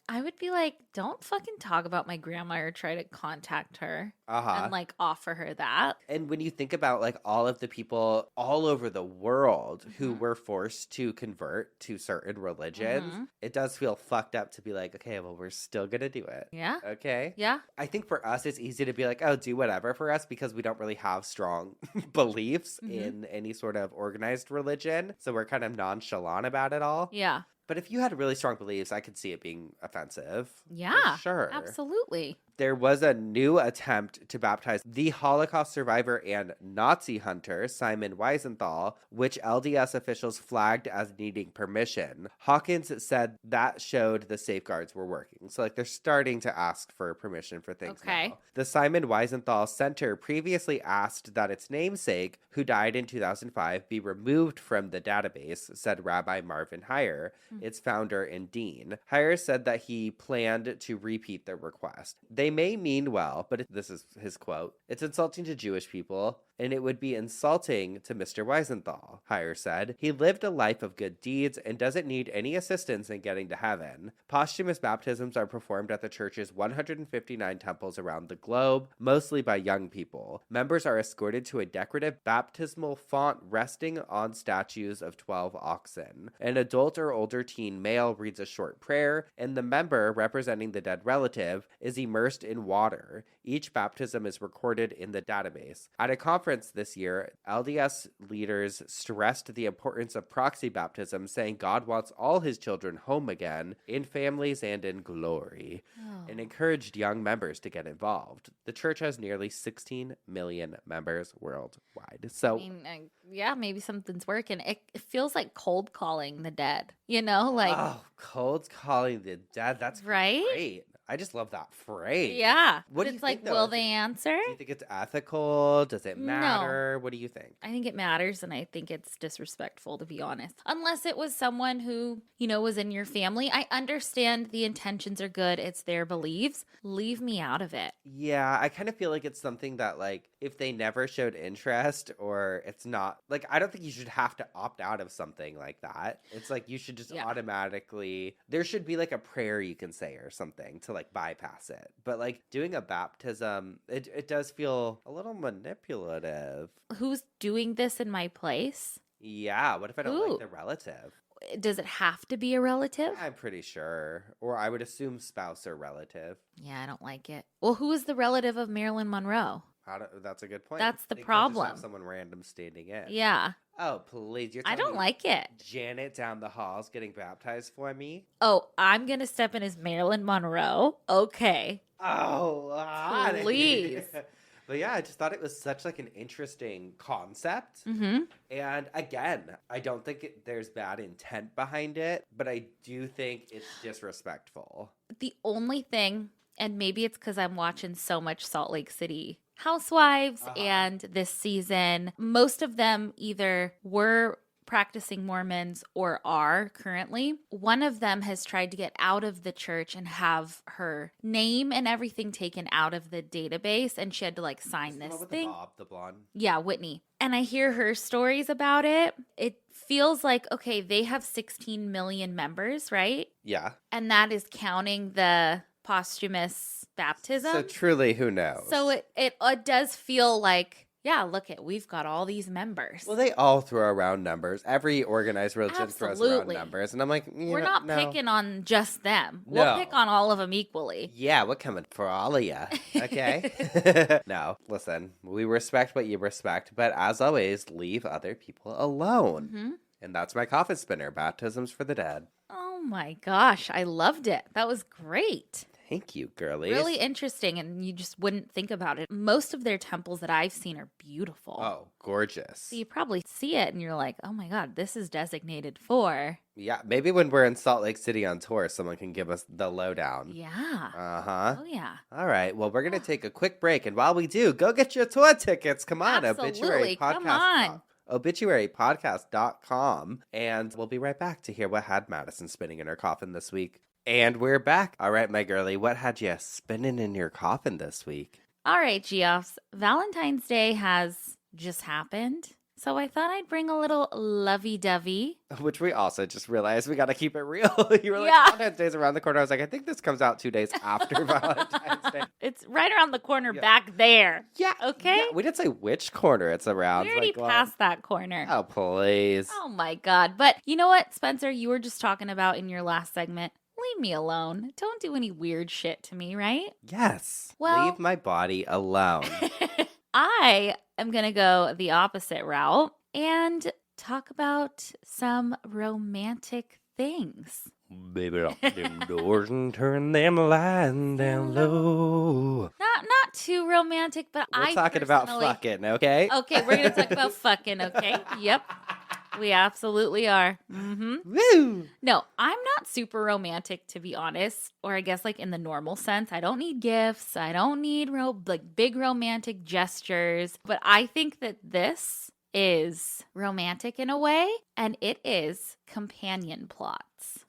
I would be like, don't fucking talk about my grandma or try to contact her and offer her that. And when you think about all of the people all over the world who were forced to convert to certain religions, it does feel fucked up to be like, okay, well, we're still gonna do it. Yeah. Okay. Yeah. I think for us, it's easy to be like, oh, do whatever for us because we don't really have strong beliefs in any sort of organized religion. So we're kind of nonchalant about it all. Yeah. But if you had really strong beliefs, I could see it being offensive. Yeah. For sure. Absolutely. There was a new attempt to baptize the Holocaust survivor and Nazi hunter Simon Wiesenthal, which LDS officials flagged as needing permission. Hawkins said that showed the safeguards were working. So, like, they're starting to ask for permission for things now. The Simon Wiesenthal Center previously asked that its namesake, who died in 2005, be removed from the database, said Rabbi Marvin Heyer, its founder and dean. Heyer said that he planned to repeat the request. They may mean well, but this is his quote, "It's insulting to Jewish people, and it would be insulting to Mr. Wiesenthal," Heyer said. "He lived a life of good deeds and doesn't need any assistance in getting to heaven." Posthumous baptisms are performed at the church's 159 temples around the globe, mostly by young people. Members are escorted to a decorative baptismal font resting on statues of 12 oxen. An adult or older teen male reads a short prayer, and the member, representing the dead relative, is immersed in water. Each baptism is recorded in the database. At a conference this year, LDS leaders stressed the importance of proxy baptism, saying God wants all his children home again, in families and in glory, and encouraged young members to get involved. The church has nearly 16 million members worldwide. So, I mean, yeah, maybe something's working. It feels like cold calling the dead, you know? Like, oh, cold calling the dead. That's right? Great. I just love that phrase. Yeah. What do you it's like, think, though? will they answer? Do you think it's ethical? Does it matter? No. What do you think? I think it matters, and I think it's disrespectful, to be honest. Unless it was someone who, you know, was in your family. I understand the intentions are good. It's their beliefs. Leave me out of it. Yeah, I kind of feel like it's something that, like, if they never showed interest or it's not, like, I don't think you should have to opt out of something like that. It's like you should just automatically, there should be, like, a prayer you can say or something to, like, bypass it. But, like, doing a baptism, it does feel a little manipulative. Who's doing this in my place? Yeah, what if I don't like the relative? Does it have to be a relative? I'm pretty sure. Or I would assume spouse or relative. Yeah, I don't like it. Well, who is the relative of Marilyn Monroe? That's a good point. That's the They could problem. just have someone random standing in. Yeah. Oh, please. You're I telling don't me like it. Janet down the hall's getting baptized for me? Oh, I'm going to step in as Marilyn Monroe? Okay. Oh, please. But yeah, I just thought it was such like an interesting concept. Mm-hmm. And again, I don't think there's bad intent behind it, but I do think it's disrespectful. The only thing, and maybe it's because I'm watching so much Salt Lake City Housewives and this season, most of them either were practicing Mormons or are currently. One of them has tried to get out of the church and have her name and everything taken out of the database, and she had to like sign this thing. The Bob, the blonde. Yeah, Whitney. And I hear her stories about it. It feels like, okay, they have 16 million members, right? Yeah. And that is counting the posthumous baptism. So truly, who knows? So it does feel like, yeah, look we've got all these members. Well, they all throw around numbers. Every organized religion throws around numbers. And I'm like, we're not picking on just them. No. We'll pick on all of them equally. Yeah, we're coming for all of you. Okay? No, listen, we respect what you respect, but as always, leave other people alone. Mm-hmm. And that's my coffin spinner, Baptisms for the Dead. Oh my gosh, I loved it. That was great. Thank you, girlies. Really interesting, and you just wouldn't think about it. Most of their temples that I've seen are beautiful. Oh, gorgeous. So you probably see it, and you're like, oh my God, this is designated for. Yeah, maybe when we're in Salt Lake City on tour, someone can give us the lowdown. Yeah. Uh-huh. Oh, yeah. All right, well, we're going to take a quick break, and while we do, go get your tour tickets. Come on, Absolutely. Come on. obituarypodcast.com, and we'll be right back to hear what had Madison spinning in her coffin this week. And we're back. All right, my girly, what had you spinning in your coffin this week? All right, Geoffs. Valentine's Day has just happened, so I thought I'd bring a little lovey-dovey. Which we also just realized we got to keep it real. You were like, Yeah. Valentine's Day's around the corner. I was like, I think this comes out 2 days after Valentine's Day. It's right around the corner back there. Yeah. Okay? Yeah, we didn't say which corner it's around. We already passed that corner. Oh, please. Oh, my God. But you know what, Spencer? You were just talking about in your last segment. Leave me alone. Don't do any weird shit to me, right? Yes. Well- Leave my body alone. I am going to go the opposite route and talk about some romantic things. Baby, lock them doors and turn them lights down low. not too romantic, but we're talking about fucking, okay? Okay, we're going to talk about fucking, okay? Yep. We absolutely are. Mm-hmm. Woo! No, I'm not super romantic, to be honest, or I guess like in the normal sense. I don't need gifts. I don't need big romantic gestures, but I think that this is romantic in a way, and it is companion plots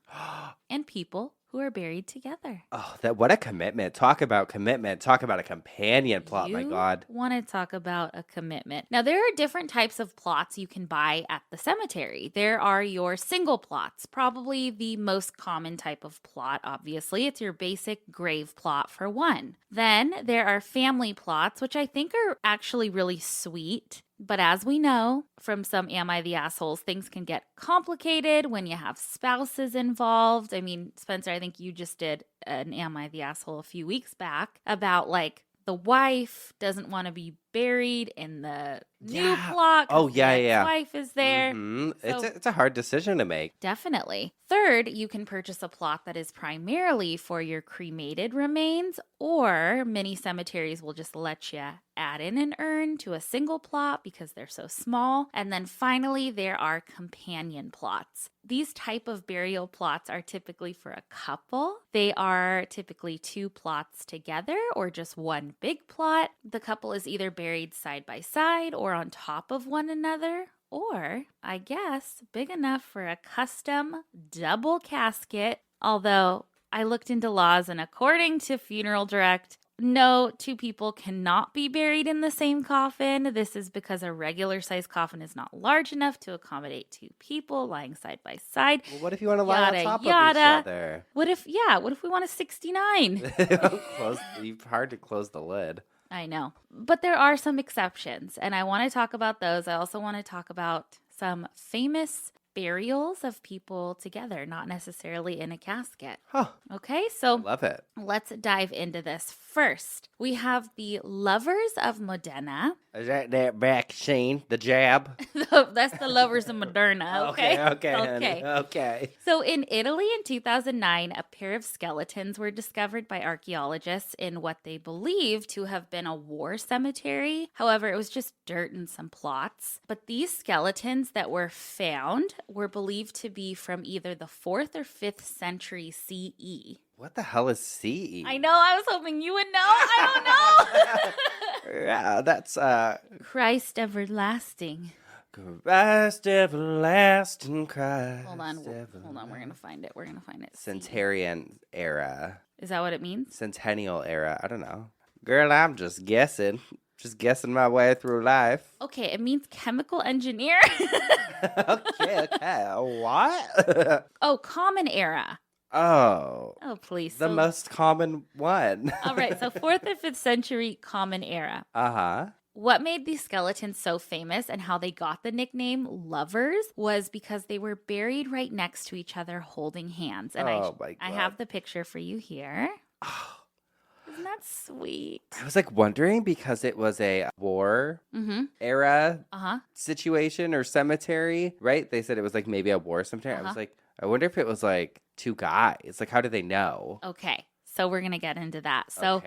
and people who are buried together. Oh, what a commitment. Talk about commitment. Talk about a companion plot, my God. Want to talk about a commitment. Now, there are different types of plots you can buy at the cemetery. There are your single plots, probably the most common type of plot, obviously. It's your basic grave plot for one. Then there are family plots, which I think are actually really sweet. But as we know from some Am I the Assholes, things can get complicated when you have spouses involved. I mean, Spencer, I think you just did an Am I the Asshole a few weeks back about like the wife doesn't want to be buried in the new plot. Oh, yeah, the ex-wife is there. Mm-hmm. So, it's a hard decision to make. Definitely. Third, you can purchase a plot that is primarily for your cremated remains, or many cemeteries will just let you add in an urn to a single plot because they're so small. And then finally, there are companion plots. These type of burial plots are typically for a couple. They are typically 2 plots together or just one big plot. The couple is either buried side by side or on top of one another, or, I guess, big enough for a custom double casket. Although I looked into laws, and according to Funeral Direct, no, 2 people cannot be buried in the same coffin. This is because a regular size coffin is not large enough to accommodate 2 people lying side by side. Well, what if you want to lie on top of each other? What if we want a 69? Hard to close the lid. I know. But there are some exceptions, and I want to talk about those. I also want to talk about some famous burials of people together, not necessarily in a casket. Huh. Okay, so love it. Let's dive into this. First, we have the Lovers of Modena. Is that vaccine? The jab? That's the Lovers of Moderna, okay? Okay. So in Italy in 2009, a pair of skeletons were discovered by archaeologists in what they believe to have been a war cemetery. However, it was just dirt and some plots. But these skeletons that were found were believed to be from either the 4th or 5th century CE. What the hell is CE? I know. I was hoping you would know. I don't know. Yeah, that's Christ everlasting. Christ everlasting Christ. Hold on. We're gonna find it. Centenarian era. Is that what it means? Centennial era. I don't know. Girl, I'm just guessing. Just guessing my way through life. Okay, it means chemical engineer. Okay. What? Oh, common era. Oh, please. The most common one. All right, so 4th or 5th century common era. Uh-huh. What made these skeletons so famous and how they got the nickname Lovers was because they were buried right next to each other holding hands. And my God. I have the picture for you here. Oh, isn't that sweet? I was like wondering because it was a war era situation or cemetery, right? They said it was like maybe a war cemetery. I was like, I wonder if it was like 2 guys. Like, how do they know? Okay, so we're going to get into that. So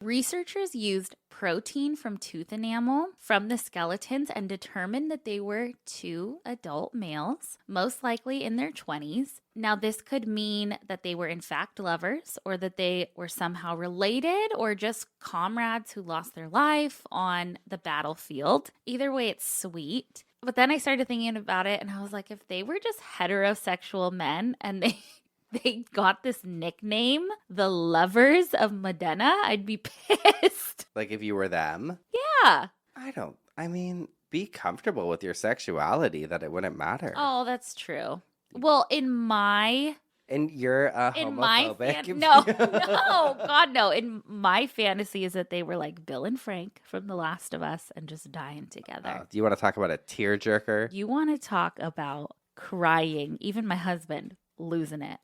researchers used protein from tooth enamel from the skeletons and determined that they were 2 adult males, most likely in their 20s. Now, this could mean that they were in fact lovers, or that they were somehow related, or just comrades who lost their life on the battlefield. Either way, it's sweet. But then I started thinking about it, and I was like, if they were just heterosexual men and they got this nickname, the Lovers of Modena, I'd be pissed. Like if you were them? Yeah. I mean, be comfortable with your sexuality, that it wouldn't matter. Oh, that's true. Well, And you're homophobic? No, God, no. In my fantasy is that they were like Bill and Frank from The Last of Us and just dying together. Do you want to talk about a tearjerker? You want to talk about crying. Even my husband losing it.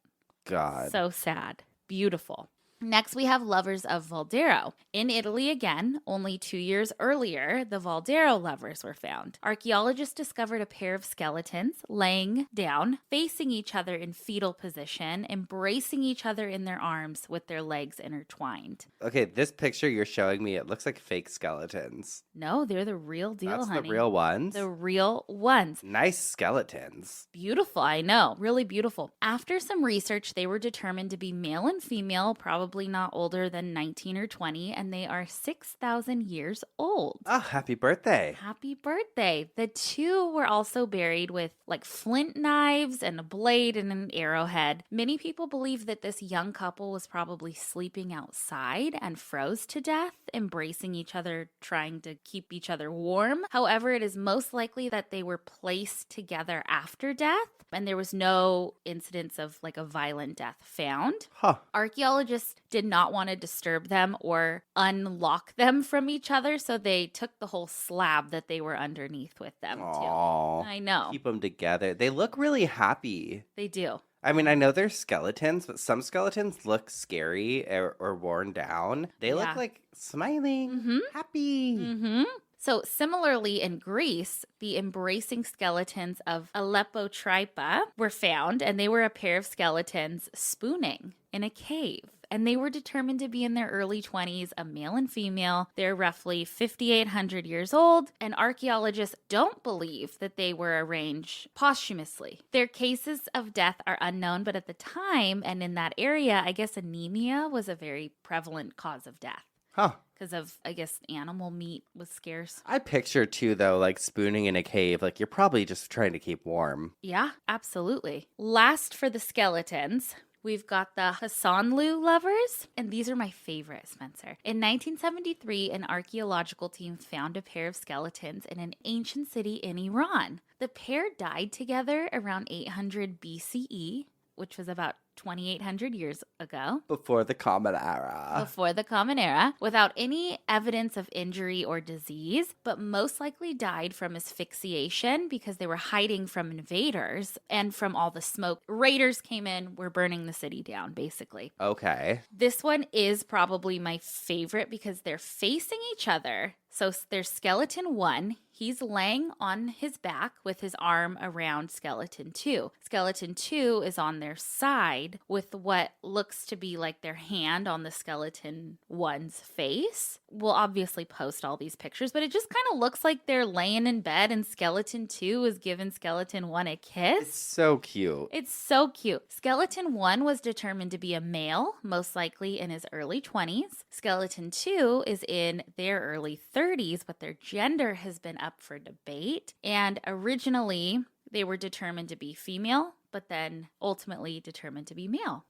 God. So sad. Beautiful. Next, we have lovers of Valdero. In Italy again, only 2 years earlier, the Valdero lovers were found. Archaeologists discovered a pair of skeletons laying down, facing each other in fetal position, embracing each other in their arms with their legs intertwined. Okay, this picture you're showing me, it looks like fake skeletons. No, they're the real deal, honey. That's the real ones? The real ones. Nice skeletons. Beautiful, I know. Really beautiful. After some research, they were determined to be male and female, probably not older than 19 or 20, and they are 6,000 years old. Oh, happy birthday. Happy birthday. The two were also buried with like flint knives and a blade and an arrowhead. Many people believe that this young couple was probably sleeping outside and froze to death, embracing each other, trying to keep each other warm. However, it is most likely that they were placed together after death, and there was no incidents of like a violent death found. Archaeologists did not want to disturb them or unlock them from each other, so they took the whole slab that they were underneath with them too. I know. Keep them together. They look really happy. They do. I mean, I know they're skeletons, but some skeletons look scary or worn down. They look like smiling, happy. So similarly in Greece, the embracing skeletons of Aleppo-Trypa were found, and they were a pair of skeletons spooning in a cave. And they were determined to be in their early 20s, a male and female. They're roughly 5,800 years old, and archaeologists don't believe that they were arranged posthumously. Their cases of death are unknown, but at the time and in that area, I guess anemia was a very prevalent cause of death. Because of, I guess, animal meat was scarce. I picture, too, though, like spooning in a cave. Like, you're probably just trying to keep warm. Yeah, absolutely. Last for the skeletons, we've got the Hasanlu lovers, and these are my favorite, Spencer. In 1973, an archaeological team found a pair of skeletons in an ancient city in Iran. The pair died together around 800 BCE, which was about 2,800 years ago. Before the Common Era. Before the Common Era, without any evidence of injury or disease, but most likely died from asphyxiation because they were hiding from invaders and from all the smoke. Raiders came in, were burning the city down, basically. Okay. This one is probably my favorite because they're facing each other. So there's skeleton 1. He's laying on his back with his arm around skeleton 2. Skeleton 2 is on their side with what looks to be like their hand on the skeleton 1's face. We'll obviously post all these pictures, but it just kind of looks like they're laying in bed and skeleton 2 is giving skeleton 1 a kiss. It's so cute. It's so cute. Skeleton 1 was determined to be a male, most likely in his early 20s. Skeleton 2 is in their early 30s, but their gender has been up for debate. And originally, they were determined to be female, but then ultimately determined to be male.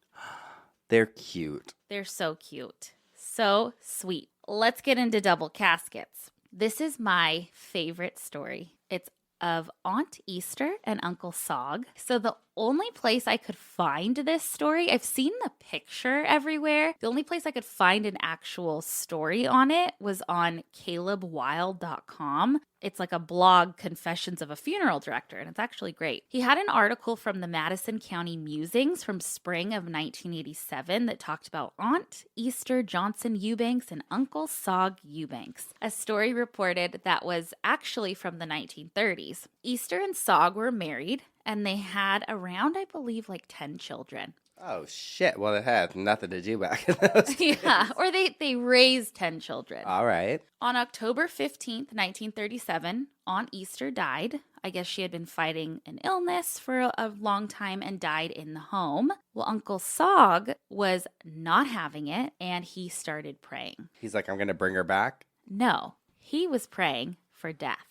They're cute. They're so cute. So sweet. Let's get into double caskets. This is my favorite story. It's of Aunt Easter and Uncle Sog. So the only place I could find this story, I've seen the picture everywhere. The only place I could find an actual story on it was on calebwild.com. It's like a blog, Confessions of a Funeral Director, and it's actually great. He had an article from the Madison County Musings from spring of 1987 that talked about Aunt Easter Johnson Eubanks and Uncle Sog Eubanks. A story reported that was actually from the 1930s. Easter and Sog were married, and they had around, I believe, like 10 children. Oh, shit. Well, it had nothing to do back in those days. Yeah, or they raised 10 children. All right. On October 15th, 1937, Aunt Easter died. I guess she had been fighting an illness for a long time and died in the home. Well, Uncle Sog was not having it, and he started praying. He's like, I'm going to bring her back? No, he was praying for death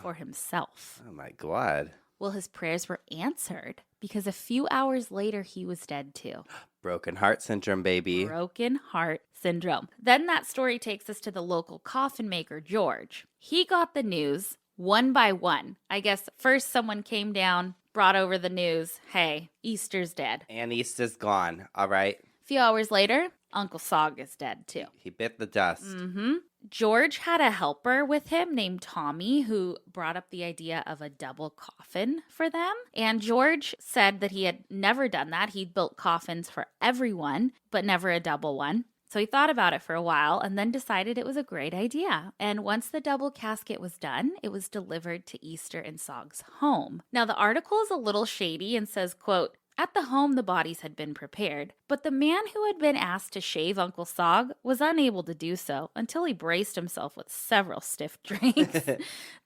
for himself. Oh, my God. Well, his prayers were answered because a few hours later, he was dead too. Broken heart syndrome, baby. Broken heart syndrome. Then that story takes us to the local coffin maker, George. He got the news one by one. I guess first someone came down, brought over the news, hey, Easter's dead. And Easter's gone. All right. A few hours later, Uncle Sog is dead too. He bit the dust. George had a helper with him named Tommy who brought up the idea of a double coffin for them. And George said that he had never done that. He'd built coffins for everyone, but never a double one. So he thought about it for a while and then decided it was a great idea. And once the double casket was done, it was delivered to Easter and Sog's home. Now, the article is a little shady and says, quote, "At the home, the bodies had been prepared, but the man who had been asked to shave Uncle Sog was unable to do so until he braced himself with several stiff drinks.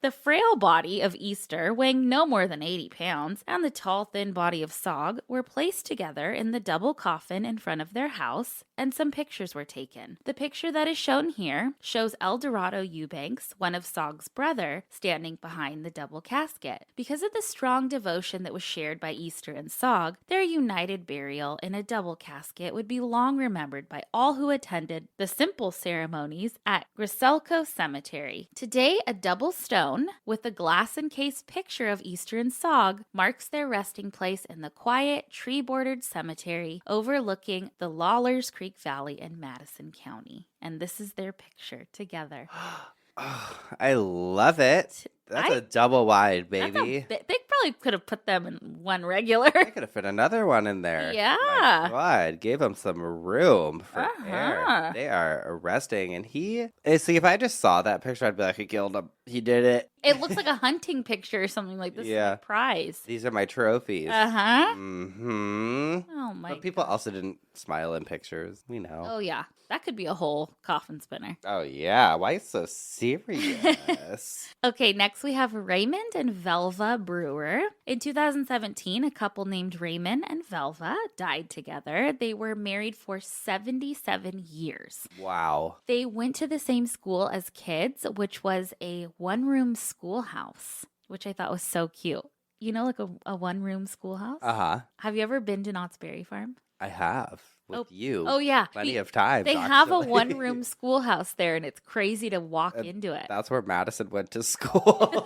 The frail body of Easter, weighing no more than 80 pounds, and the tall, thin body of Sog were placed together in the double coffin in front of their house, and some pictures were taken. The picture that is shown here shows El Dorado Eubanks, one of Sog's brother, standing behind the double casket. Because of the strong devotion that was shared by Easter and Sog, their united burial in a double casket would be long remembered by all who attended the simple ceremonies at Griselco Cemetery. Today, a double stone with a glass-encased picture of Easter and Sog marks their resting place in the quiet, tree-bordered cemetery overlooking the Lawlers Creek Valley in Madison County. And this is their picture together." Oh, I love it. That's a double wide, baby. They probably could have put them in one regular. I could have fit another one in there. Yeah. My God, gave them some room for air. They are resting. And see, if I just saw that picture, I'd be like, he killed him. He did it. It looks like a hunting picture or something like this. Yeah. Is a prize. These are my trophies. Uh-huh. Mm-hmm. Oh, my But people also didn't smile in pictures. We know. Oh, yeah. That could be a whole coffin spinner. Oh, yeah. Why so serious? Okay, next we have Raymond and Velva Brewer. In 2017, a couple named Raymond and Velva died together. They were married for 77 years. Wow. They went to the same school as kids, which was a one-room schoolhouse, which I thought was so cute. You know, like a one-room schoolhouse? Uh-huh. Have you ever been to Knott's Berry Farm? I have. With you. Oh, yeah. Plenty of times, They have a one-room schoolhouse there, and it's crazy to walk into it. That's where Madison went to school.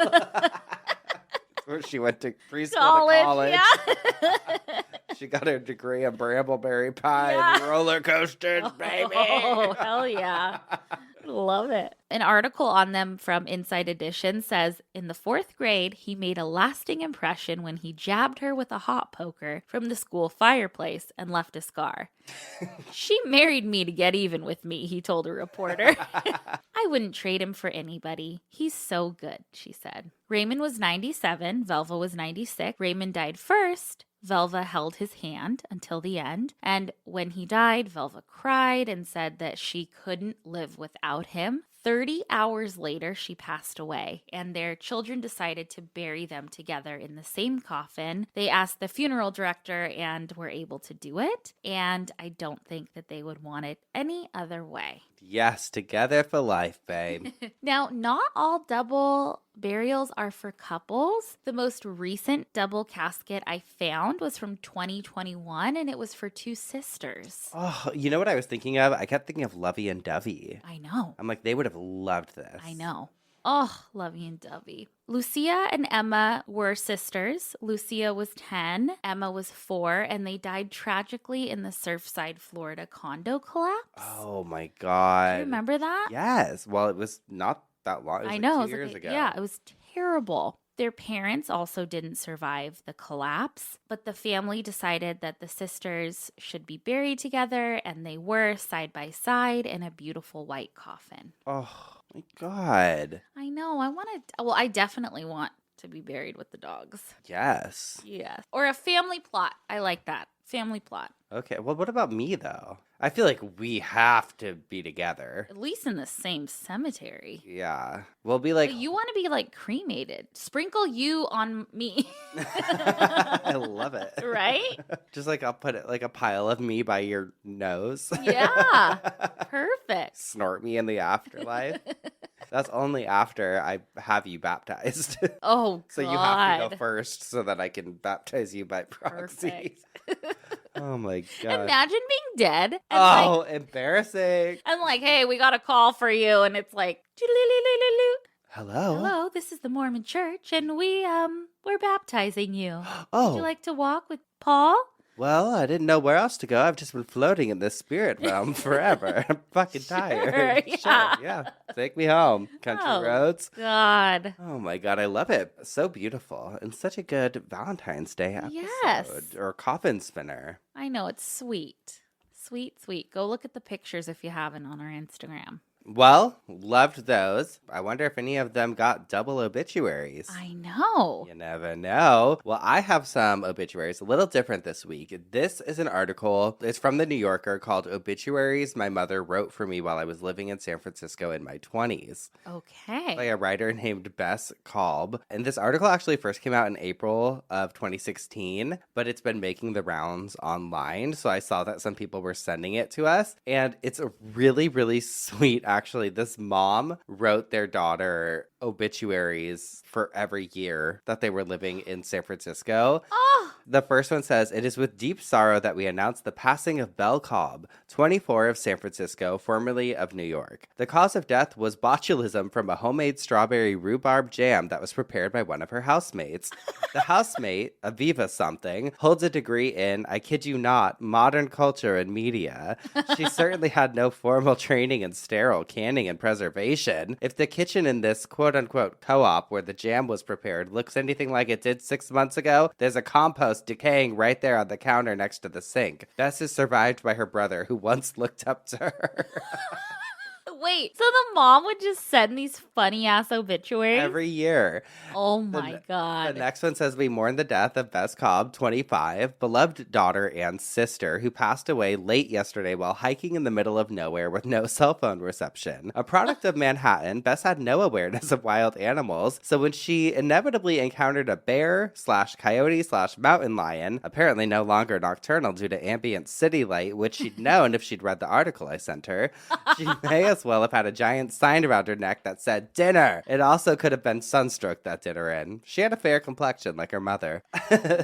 Where she went to preschool to college. Yeah. She got her degree in brambleberry pie and roller coasters, baby. Oh, hell yeah. Love it. An article on them from Inside Edition says, in the 4th grade, he made a lasting impression when he jabbed her with a hot poker from the school fireplace and left a scar. She married me to get even with me, he told a reporter. I wouldn't trade him for anybody. He's so good, she said. Raymond was 97. Velva was 96. Raymond died first. Velva held his hand until the end, and when he died, Velva cried and said that she couldn't live without him. 30 hours later, she passed away, and their children decided to bury them together in the same coffin. They asked the funeral director and were able to do it, and I don't think that they would want it any other way. Yes, together for life, babe. Now, not all double burials are for couples. The most recent double casket I found was from 2021, and it was for 2 sisters. Oh, you know what I was thinking of? I kept thinking of Lovey and Dovey. I know. I'm like, they would have loved this. I know. Oh, Lovey and Dovey. Lucia and Emma were sisters. Lucia was 10, Emma was 4, and they died tragically in the Surfside, Florida condo collapse. Oh my God. Do you remember that? Yes. Well, it was not that long. It was I know. Like 2 years ago. Yeah, it was terrible. Their parents also didn't survive the collapse, but the family decided that the sisters should be buried together, and they were side by side in a beautiful white coffin. Oh my God. I know. I definitely want to be buried with the dogs. Yes. Yes. Or a family plot. I like that. Family plot. Okay. Well, what about me, though? I feel like we have to be together. At least in the same cemetery. Yeah. We'll be like... But you want to be like cremated. Sprinkle you on me. I love it. Right? Just like I'll put it like a pile of me by your nose. Yeah. Perfect. Snort me in the afterlife. That's only after I have you baptized. Oh, God. So you have to go first so that I can baptize you by proxy. Oh, my God. Imagine being dead. And embarrassing. I'm like, hey, we got a call for you. And it's like, hello. Hello, this is the Mormon Church. And we're baptizing you. Oh. Would you like to walk with Paul? Well, I didn't know where else to go. I've just been floating in this spirit realm forever. I'm fucking tired. Yeah. Sure, yeah. Take me home. Country roads. God. Oh my God, I love it. So beautiful. And such a good Valentine's Day episode. Yes. Or coffin spinner. I know, it's sweet. Sweet, sweet. Go look at the pictures if you haven't on our Instagram. Well, loved those. I wonder if any of them got double obituaries. I know. You never know. Well, I have some obituaries, a little different this week. This is an article. It's from the New Yorker called Obituaries My Mother Wrote for Me While I Was Living in San Francisco in My 20s. Okay. By a writer named Bess Kalb. And this article actually first came out in April of 2016, but it's been making the rounds online. So I saw that some people were sending it to us. And it's a really, really sweet. Actually, this mom wrote their daughter obituaries for every year that they were living in San Francisco. Oh. The first one says, "It is with deep sorrow that we announce the passing of Belle Cobb, 24 of San Francisco, formerly of New York. The cause of death was botulism from a homemade strawberry rhubarb jam that was prepared by one of her housemates. The housemate, Aviva something, holds a degree in, I kid you not, modern culture and media. She certainly had no formal training in sterile canning and preservation. If the kitchen in this quote-unquote co-op where the jam was prepared looks anything like it did 6 months ago, there's a compost decaying right there on the counter next to the sink. Bess is survived by her brother, who once looked up to her." Wait, so the mom would just send these funny ass obituaries? Every year. Oh my God. The next one says, "We mourn the death of Bess Cobb, 25, beloved daughter and sister, who passed away late yesterday while hiking in the middle of nowhere with no cell phone reception. A product of Manhattan, Bess had no awareness of wild animals, so when she inevitably encountered a bear/coyote/mountain lion, apparently no longer nocturnal due to ambient city light, which she'd known if she'd read the article I sent her, she may as well have had a giant sign around her neck that said dinner. It also could have been sunstroke that did her in. She had a fair complexion like her mother."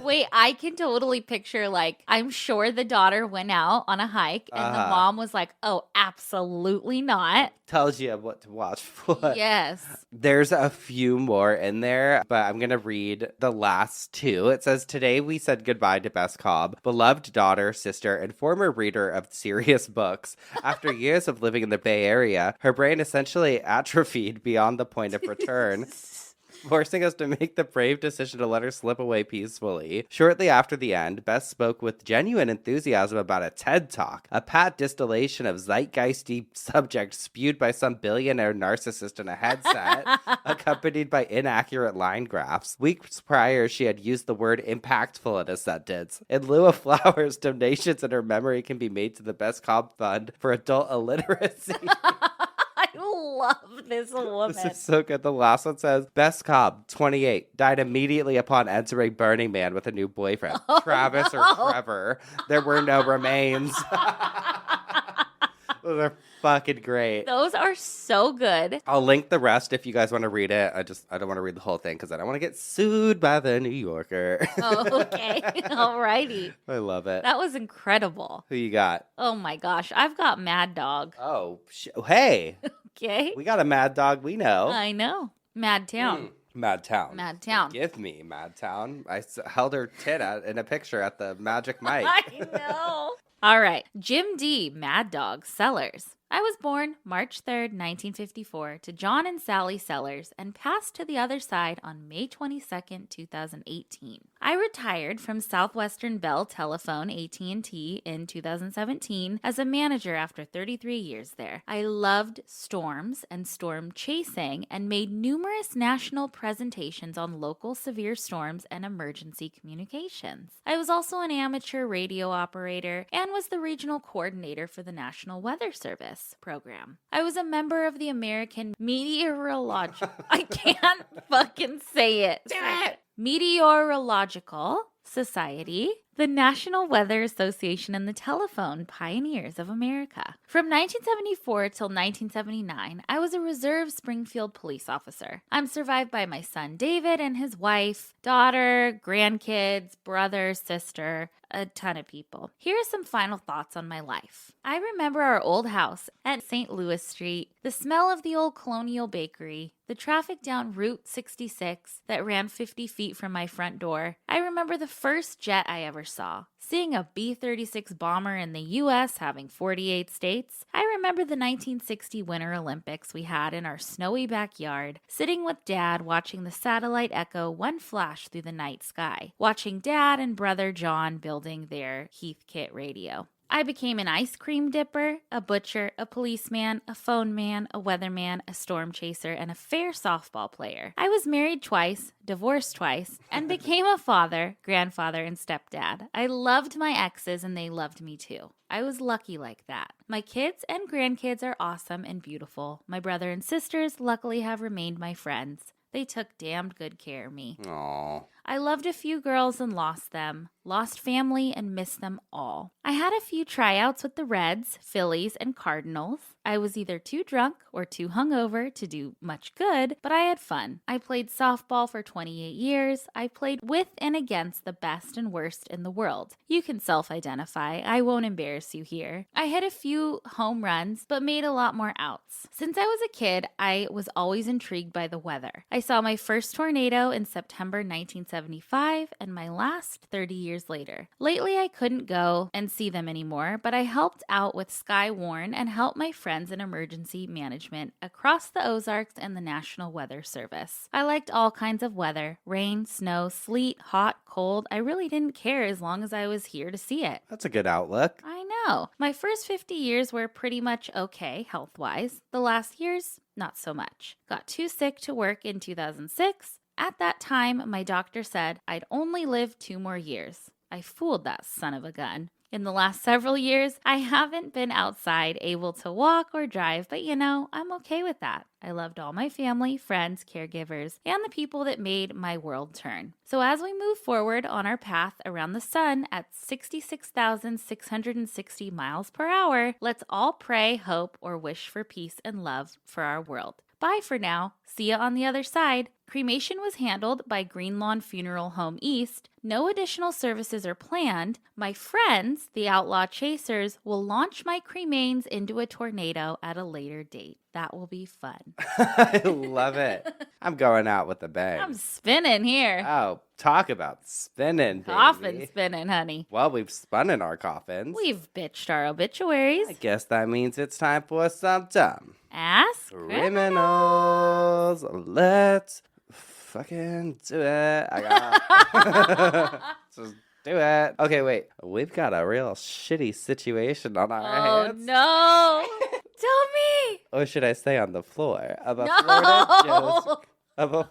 Wait, I can totally picture, like, I'm sure the daughter went out on a hike and the mom was like, oh, absolutely not. Tells you what to watch for. Yes. There's a few more in there, but I'm going to read the last two. It says, "Today we said goodbye to Bess Cobb, beloved daughter, sister, and former reader of serious books. After years of living in the Bay Area, her brain essentially atrophied beyond the point of return, forcing us to make the brave decision to let her slip away peacefully. Shortly after the end, Bess spoke with genuine enthusiasm about a TED Talk, a pat distillation of zeitgeisty subject spewed by some billionaire narcissist in a headset, accompanied by inaccurate line graphs. Weeks prior, she had used the word impactful in a sentence. In lieu of flowers, donations in her memory can be made to the Bess Cobb Fund for Adult Illiteracy." I love this woman. This is so good. The last one says, "Bess Cobb, 28, died immediately upon entering Burning Man with a new boyfriend, Travis or Trevor. There were no remains." Those are fucking great. Those are so good. I'll link the rest if you guys want to read it. I don't want to read the whole thing because I don't want to get sued by the New Yorker. Oh, okay. Alrighty. I love it. That was incredible. Who you got? Oh my gosh. I've got Mad Dog. Oh, hey. Okay. We got a Mad Dog we know. I know. Mad Town. Mad Town. Mad Town. Give me Mad Town. I held her tit in a picture at the Magic Mike. I know. All right. Jim D. Mad Dog Sellers. I was born March 3rd, 1954, to John and Sally Sellers and passed to the other side on May 22nd, 2018. I retired from Southwestern Bell Telephone AT&T in 2017 as a manager after 33 years there. I loved storms and storm chasing and made numerous national presentations on local severe storms and emergency communications. I was also an amateur radio operator and was the regional coordinator for the National Weather Service program. I was a member of the American Meteorological I can't fucking say it. Damn it. Meteorological Society, the National Weather Association, and the Telephone Pioneers of America. From 1974 till 1979, I was a reserve Springfield police officer. I'm survived by my son David and his wife, daughter, grandkids, brother, sister, a ton of people. Here are some final thoughts on my life. I remember our old house at St. Louis Street, The smell of the old colonial bakery, the traffic down Route 66 that ran 50 feet from my front door. I remember the first jet I ever saw, seeing a B-36 bomber in the U.S. having 48 states. I remember the 1960 Winter Olympics we had in our snowy backyard, sitting with Dad watching the satellite echo one flash through the night sky, watching Dad and brother John building their Heathkit radio. I became an ice cream dipper, a butcher, a policeman, a phone man, a weatherman, a storm chaser, and a fair softball player. I was married twice, divorced twice, and became a father, grandfather, and stepdad. I loved my exes and they loved me too. I was lucky like that. My kids and grandkids are awesome and beautiful. My brother and sisters luckily have remained my friends. They took damned good care of me. Aww. I loved a few girls and lost them, lost family and missed them all. I had a few tryouts with the Reds, Phillies, and Cardinals. I was either too drunk or too hungover to do much good, but I had fun. I played softball for 28 years. I played with and against the best and worst in the world. You can self-identify. I won't embarrass you here. I hit a few home runs, but made a lot more outs. Since I was a kid, I was always intrigued by the weather. I saw my first tornado in September 1975 and my last 30 years later. Lately, I couldn't go and see them anymore, but I helped out with Skywarn and helped my friends in emergency management across the Ozarks and the National Weather Service. I liked all kinds of weather: rain, snow, sleet, hot, cold. I really didn't care as long as I was here to see it. That's a good outlook. I know. My first 50 years were pretty much okay health-wise. The last years, not so much. Got too sick to work in 2006. At that time, my doctor said I'd only live 2 more years. I fooled that son of a gun. In the last several years, I haven't been outside able to walk or drive, but I'm okay with that. I loved all my family, friends, caregivers, and the people that made my world turn. So as we move forward on our path around the sun at 66,660 miles per hour, let's all pray, hope, or wish for peace and love for our world. Bye for now. See ya on the other side. Cremation was handled by Green Lawn Funeral Home East. No additional services are planned. My friends, the Outlaw Chasers, will launch my cremains into a tornado at a later date. That will be fun. I love it. I'm going out with a bang. I'm spinning here. Oh, talk about spinning, baby. Coffin spinning, honey. Well, we've spun in our coffins. We've bitched our obituaries. I guess that means it's time for some dumb Ask criminals. Let's fucking do it. Just do it. Okay, wait. We've got a real shitty situation on our hands. Oh, no. Tell me. Or should I say on the floor of a No.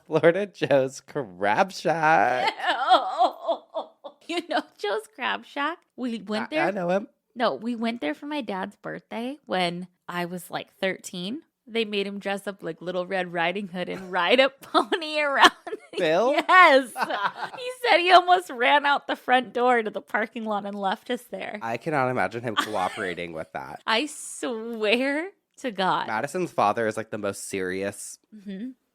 Florida Joe's Crab Shack? You know Joe's Crab Shack? We went there. I know him. No, we went there for my dad's birthday when I was like 13. They made him dress up like Little Red Riding Hood and ride a pony around. Bill? Yes. He said he almost ran out the front door to the parking lot and left us there. I cannot imagine him cooperating with that. I swear to God. Madison's father is like the most serious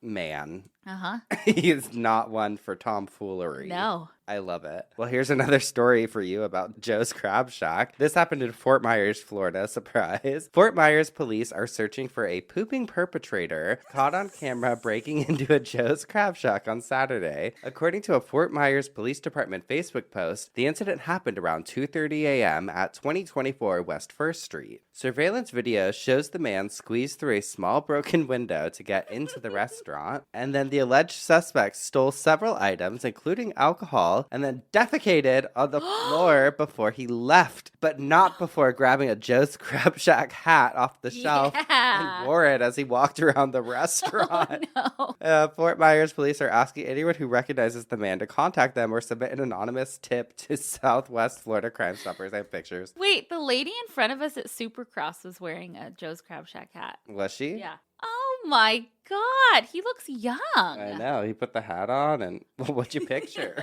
man. Uh-huh. He is not one for tomfoolery. No. I love it. Well, here's another story for you about Joe's Crab Shack. This happened in Fort Myers, Florida. Surprise. Fort Myers police are searching for a pooping perpetrator caught on camera breaking into a Joe's Crab Shack on Saturday. According to a Fort Myers Police Department Facebook post, the incident happened around 2:30 a.m. at 2024 West 1st Street. Surveillance video shows the man squeeze through a small broken window to get into the restaurant, and then the alleged suspect stole several items, including alcohol, and then defecated on the floor before he left, but not before grabbing a Joe's Crab Shack hat off the shelf and wore it as he walked around the restaurant. Oh, no. Fort Myers police are asking anyone who recognizes the man to contact them or submit an anonymous tip to Southwest Florida Crime Stoppers. I have pictures. Wait, the lady in front of us at Supercross was wearing a Joe's Crab Shack hat. Was she? Yeah. Oh my God. He looks young. I know. He put the hat on and what'd you picture?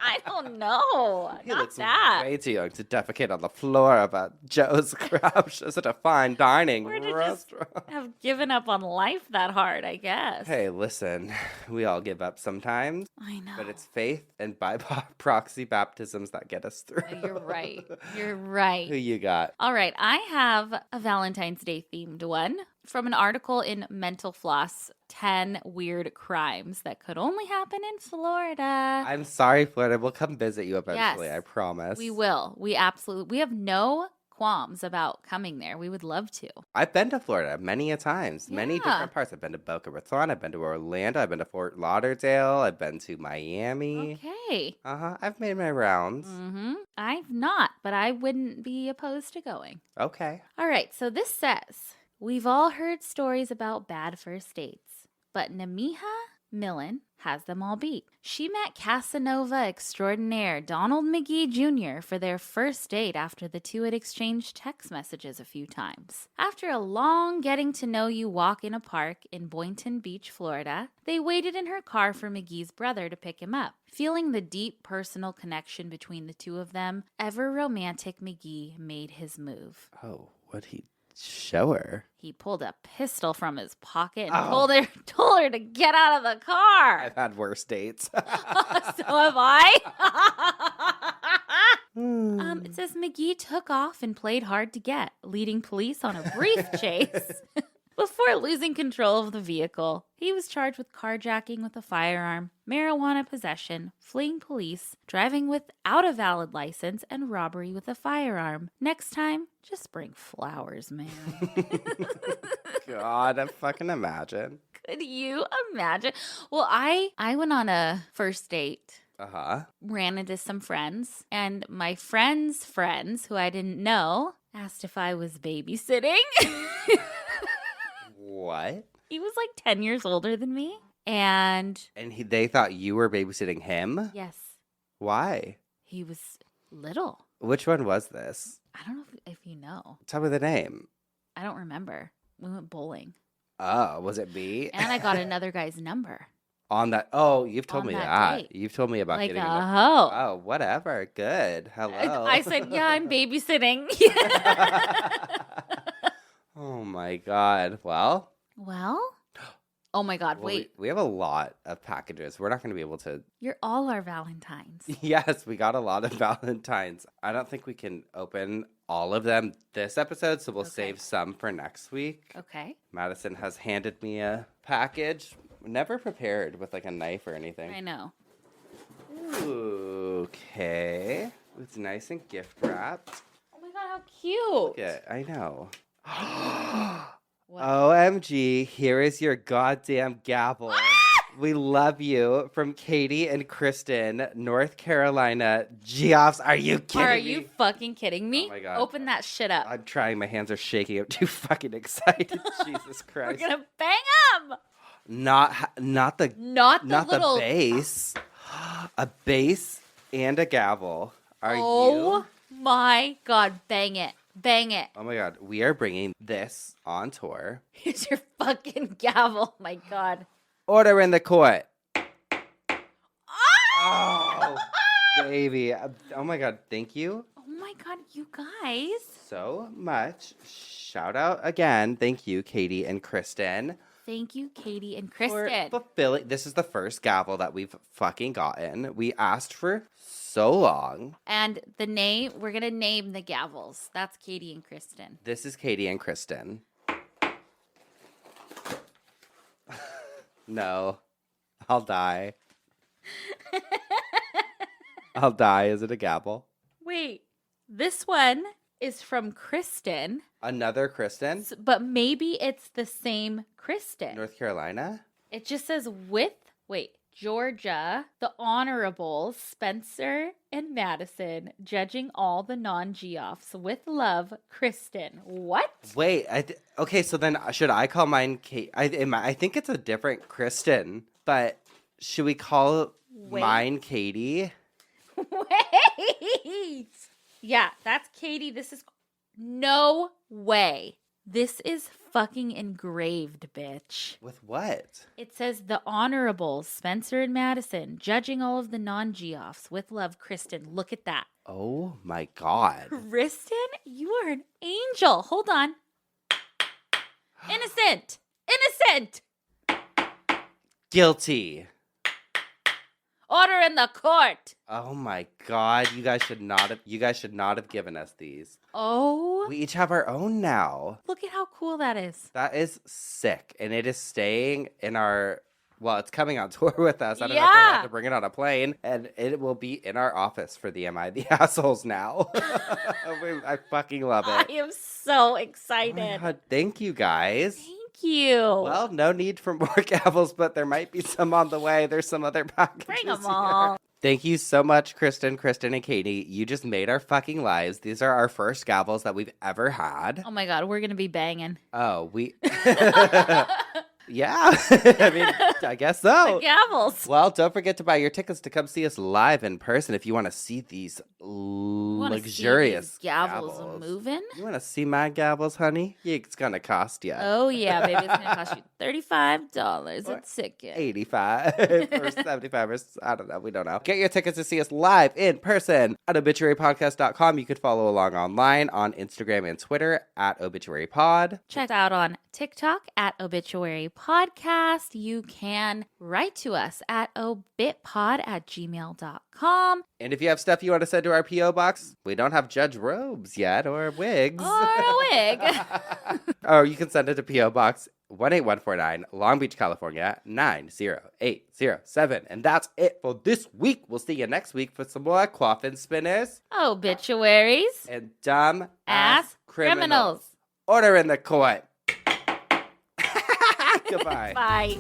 I don't know. He Not looks that. way too young to defecate on the floor of a Joe's Crouch. Such a fine dining Or to restaurant. just have given up on life that hard, I guess. Hey, listen, we all give up sometimes. I know. But it's faith and by proxy baptisms that get us through. You're right. You're right. Who you got? All right. I have a Valentine's Day themed one from an article in Mental Floss, 10 weird crimes that could only happen in Florida. I'm sorry, Florida. We'll come visit you eventually, Yes, I promise. We will. We have no qualms about coming there. We would love to. I've been to Florida many a times, many Yeah. different parts. I've been to Boca Raton, I've been to Orlando, I've been to Fort Lauderdale, I've been to Miami. Okay. I've made my rounds. I've not, but I wouldn't be opposed to going. Okay. All right. So this says, we've all heard stories about bad first dates, but Namiha Millen has them all beat. She met Casanova extraordinaire Donald McGee Jr. for their first date after the two had exchanged text messages a few times. After a long getting to know you walk in a park in Boynton Beach, Florida, they waited in her car for McGee's brother to pick him up. Feeling the deep personal connection between the two of them, ever romantic McGee made his move. Oh, what'd he show her? He pulled a pistol from his pocket and told her to get out of the car. I've had worse dates. So have I. It says McGee took off and played hard to get, leading police on a brief chase. Before losing control of the vehicle, he was charged with carjacking with a firearm, marijuana possession, fleeing police, driving without a valid license, and robbery with a firearm. Next time, just bring flowers, man. God, I fucking imagine. Could you imagine? Well, I went on a first date. Ran into some friends, and my friends' friends, who I didn't know, asked if I was babysitting. What? He was like 10 years older than me. And they thought you were babysitting him? yes, Why? he was little. Which one was this? I don't know if you know. Tell me the name. I don't remember. We went bowling. Oh, was it me? And I got another guy's number. On that. Oh, you've told On me that that. date. You've told me about Like getting a him. hoe. Oh, whatever. Good. Hello. I said, yeah, I'm babysitting. Oh my God. Well. Well? Oh my God, Well, wait. we have a lot of packages. We're not going to be able to. You're all our Valentines. Yes, we got a lot of Valentines. I don't think we can open all of them this episode, so we'll save some for next week. Okay. Madison has handed me a package. Never prepared with like a knife or anything. I know. Okay. It's nice and gift wrapped. Oh my God, how cute. Yeah, I know. What? OMG, here is your goddamn gavel. We love you from Katie and Kristen, North Carolina. Geoffs, are you kidding me? Are you fucking kidding me? Oh my God. Open that shit up. I'm trying. My hands are shaking. I'm too fucking excited. Jesus We're Christ. gonna bang them. Not the Not the little. base. A base and a gavel. Are Oh you? my God, bang it. Bang it. Oh my God. We are bringing this on tour. Here's your fucking gavel. My God. Order in the court. Oh, baby. Oh my God. Thank you Oh my God, you guys. so much. Shout out again. Thank you, Katie and Kristen. Thank you, Katie and For Kristen. fulfilling. This is the first gavel that we've fucking gotten. We asked for so long. And the name, we're going to name the gavels. That's Katie and Kristen. This is Katie and Kristen. No, I'll die. I'll die. Is it a gavel? Wait, this one is from Kristen, Another Kristen? but maybe it's the same Kristen. North Carolina? It just says Georgia, the Honorables, Spencer and Madison, judging all the non-Geoffs. With love, Kristen. What? Wait, okay, so then should I call mine Kate? I think it's a different Kristen, but should we call mine Katie? Wait. Yeah, that's Katie. This is no way. This is fucking engraved, bitch. With what? It says the Honorable Spencer and Madison, judging all of the non-Geoffs. With love, Kristen. Look at that. Oh my God. Kristen, you are an angel. Hold on. Innocent. Innocent. Guilty. Order in the court. Oh my God. You guys should not have given us these. Oh. We each have our own now. Look at how cool that is. That is sick. And it is staying in our, well, it's coming on tour with us. I don't know if we're allowed to bring it on a plane. And it will be in our office for the Am I the Assholes now. I fucking love it. I am so excited. Oh my God, thank you guys. Thank you. Well, no need for more gavels, but there might be some on the way. There's some other packages. Bring them here. all. Thank you so much, Kristen, and Katie. You just made our fucking lives. These are our first gavels that we've ever had. Oh my God, we're going to be banging. Oh, we... Yeah, I mean, I guess so. The gavels. Well, don't forget to buy your tickets to come see us live in person if you want to see these luxurious gavels moving. You want to see my gavels, honey? It's going to cost you. Oh, yeah, baby. It's going to cost you $35 a ticket. 85 or 75 or I don't know. We don't know. Get your tickets to see us live in person at obituarypodcast.com. You could follow along online on Instagram and Twitter at obituarypod. Check out on TikTok at obituarypodcast. You can write to us at obitpod@gmail.com. And if you have stuff you want to send to our P.O. box, we don't have judge robes yet or wigs. Or a wig. Or you can send it to P.O. Box 18149, Long Beach, California, 90807. And that's it for this week. We'll see you next week for some more coffin spinners. Obituaries. And dumb-ass criminals. Order in the court. Goodbye. Bye.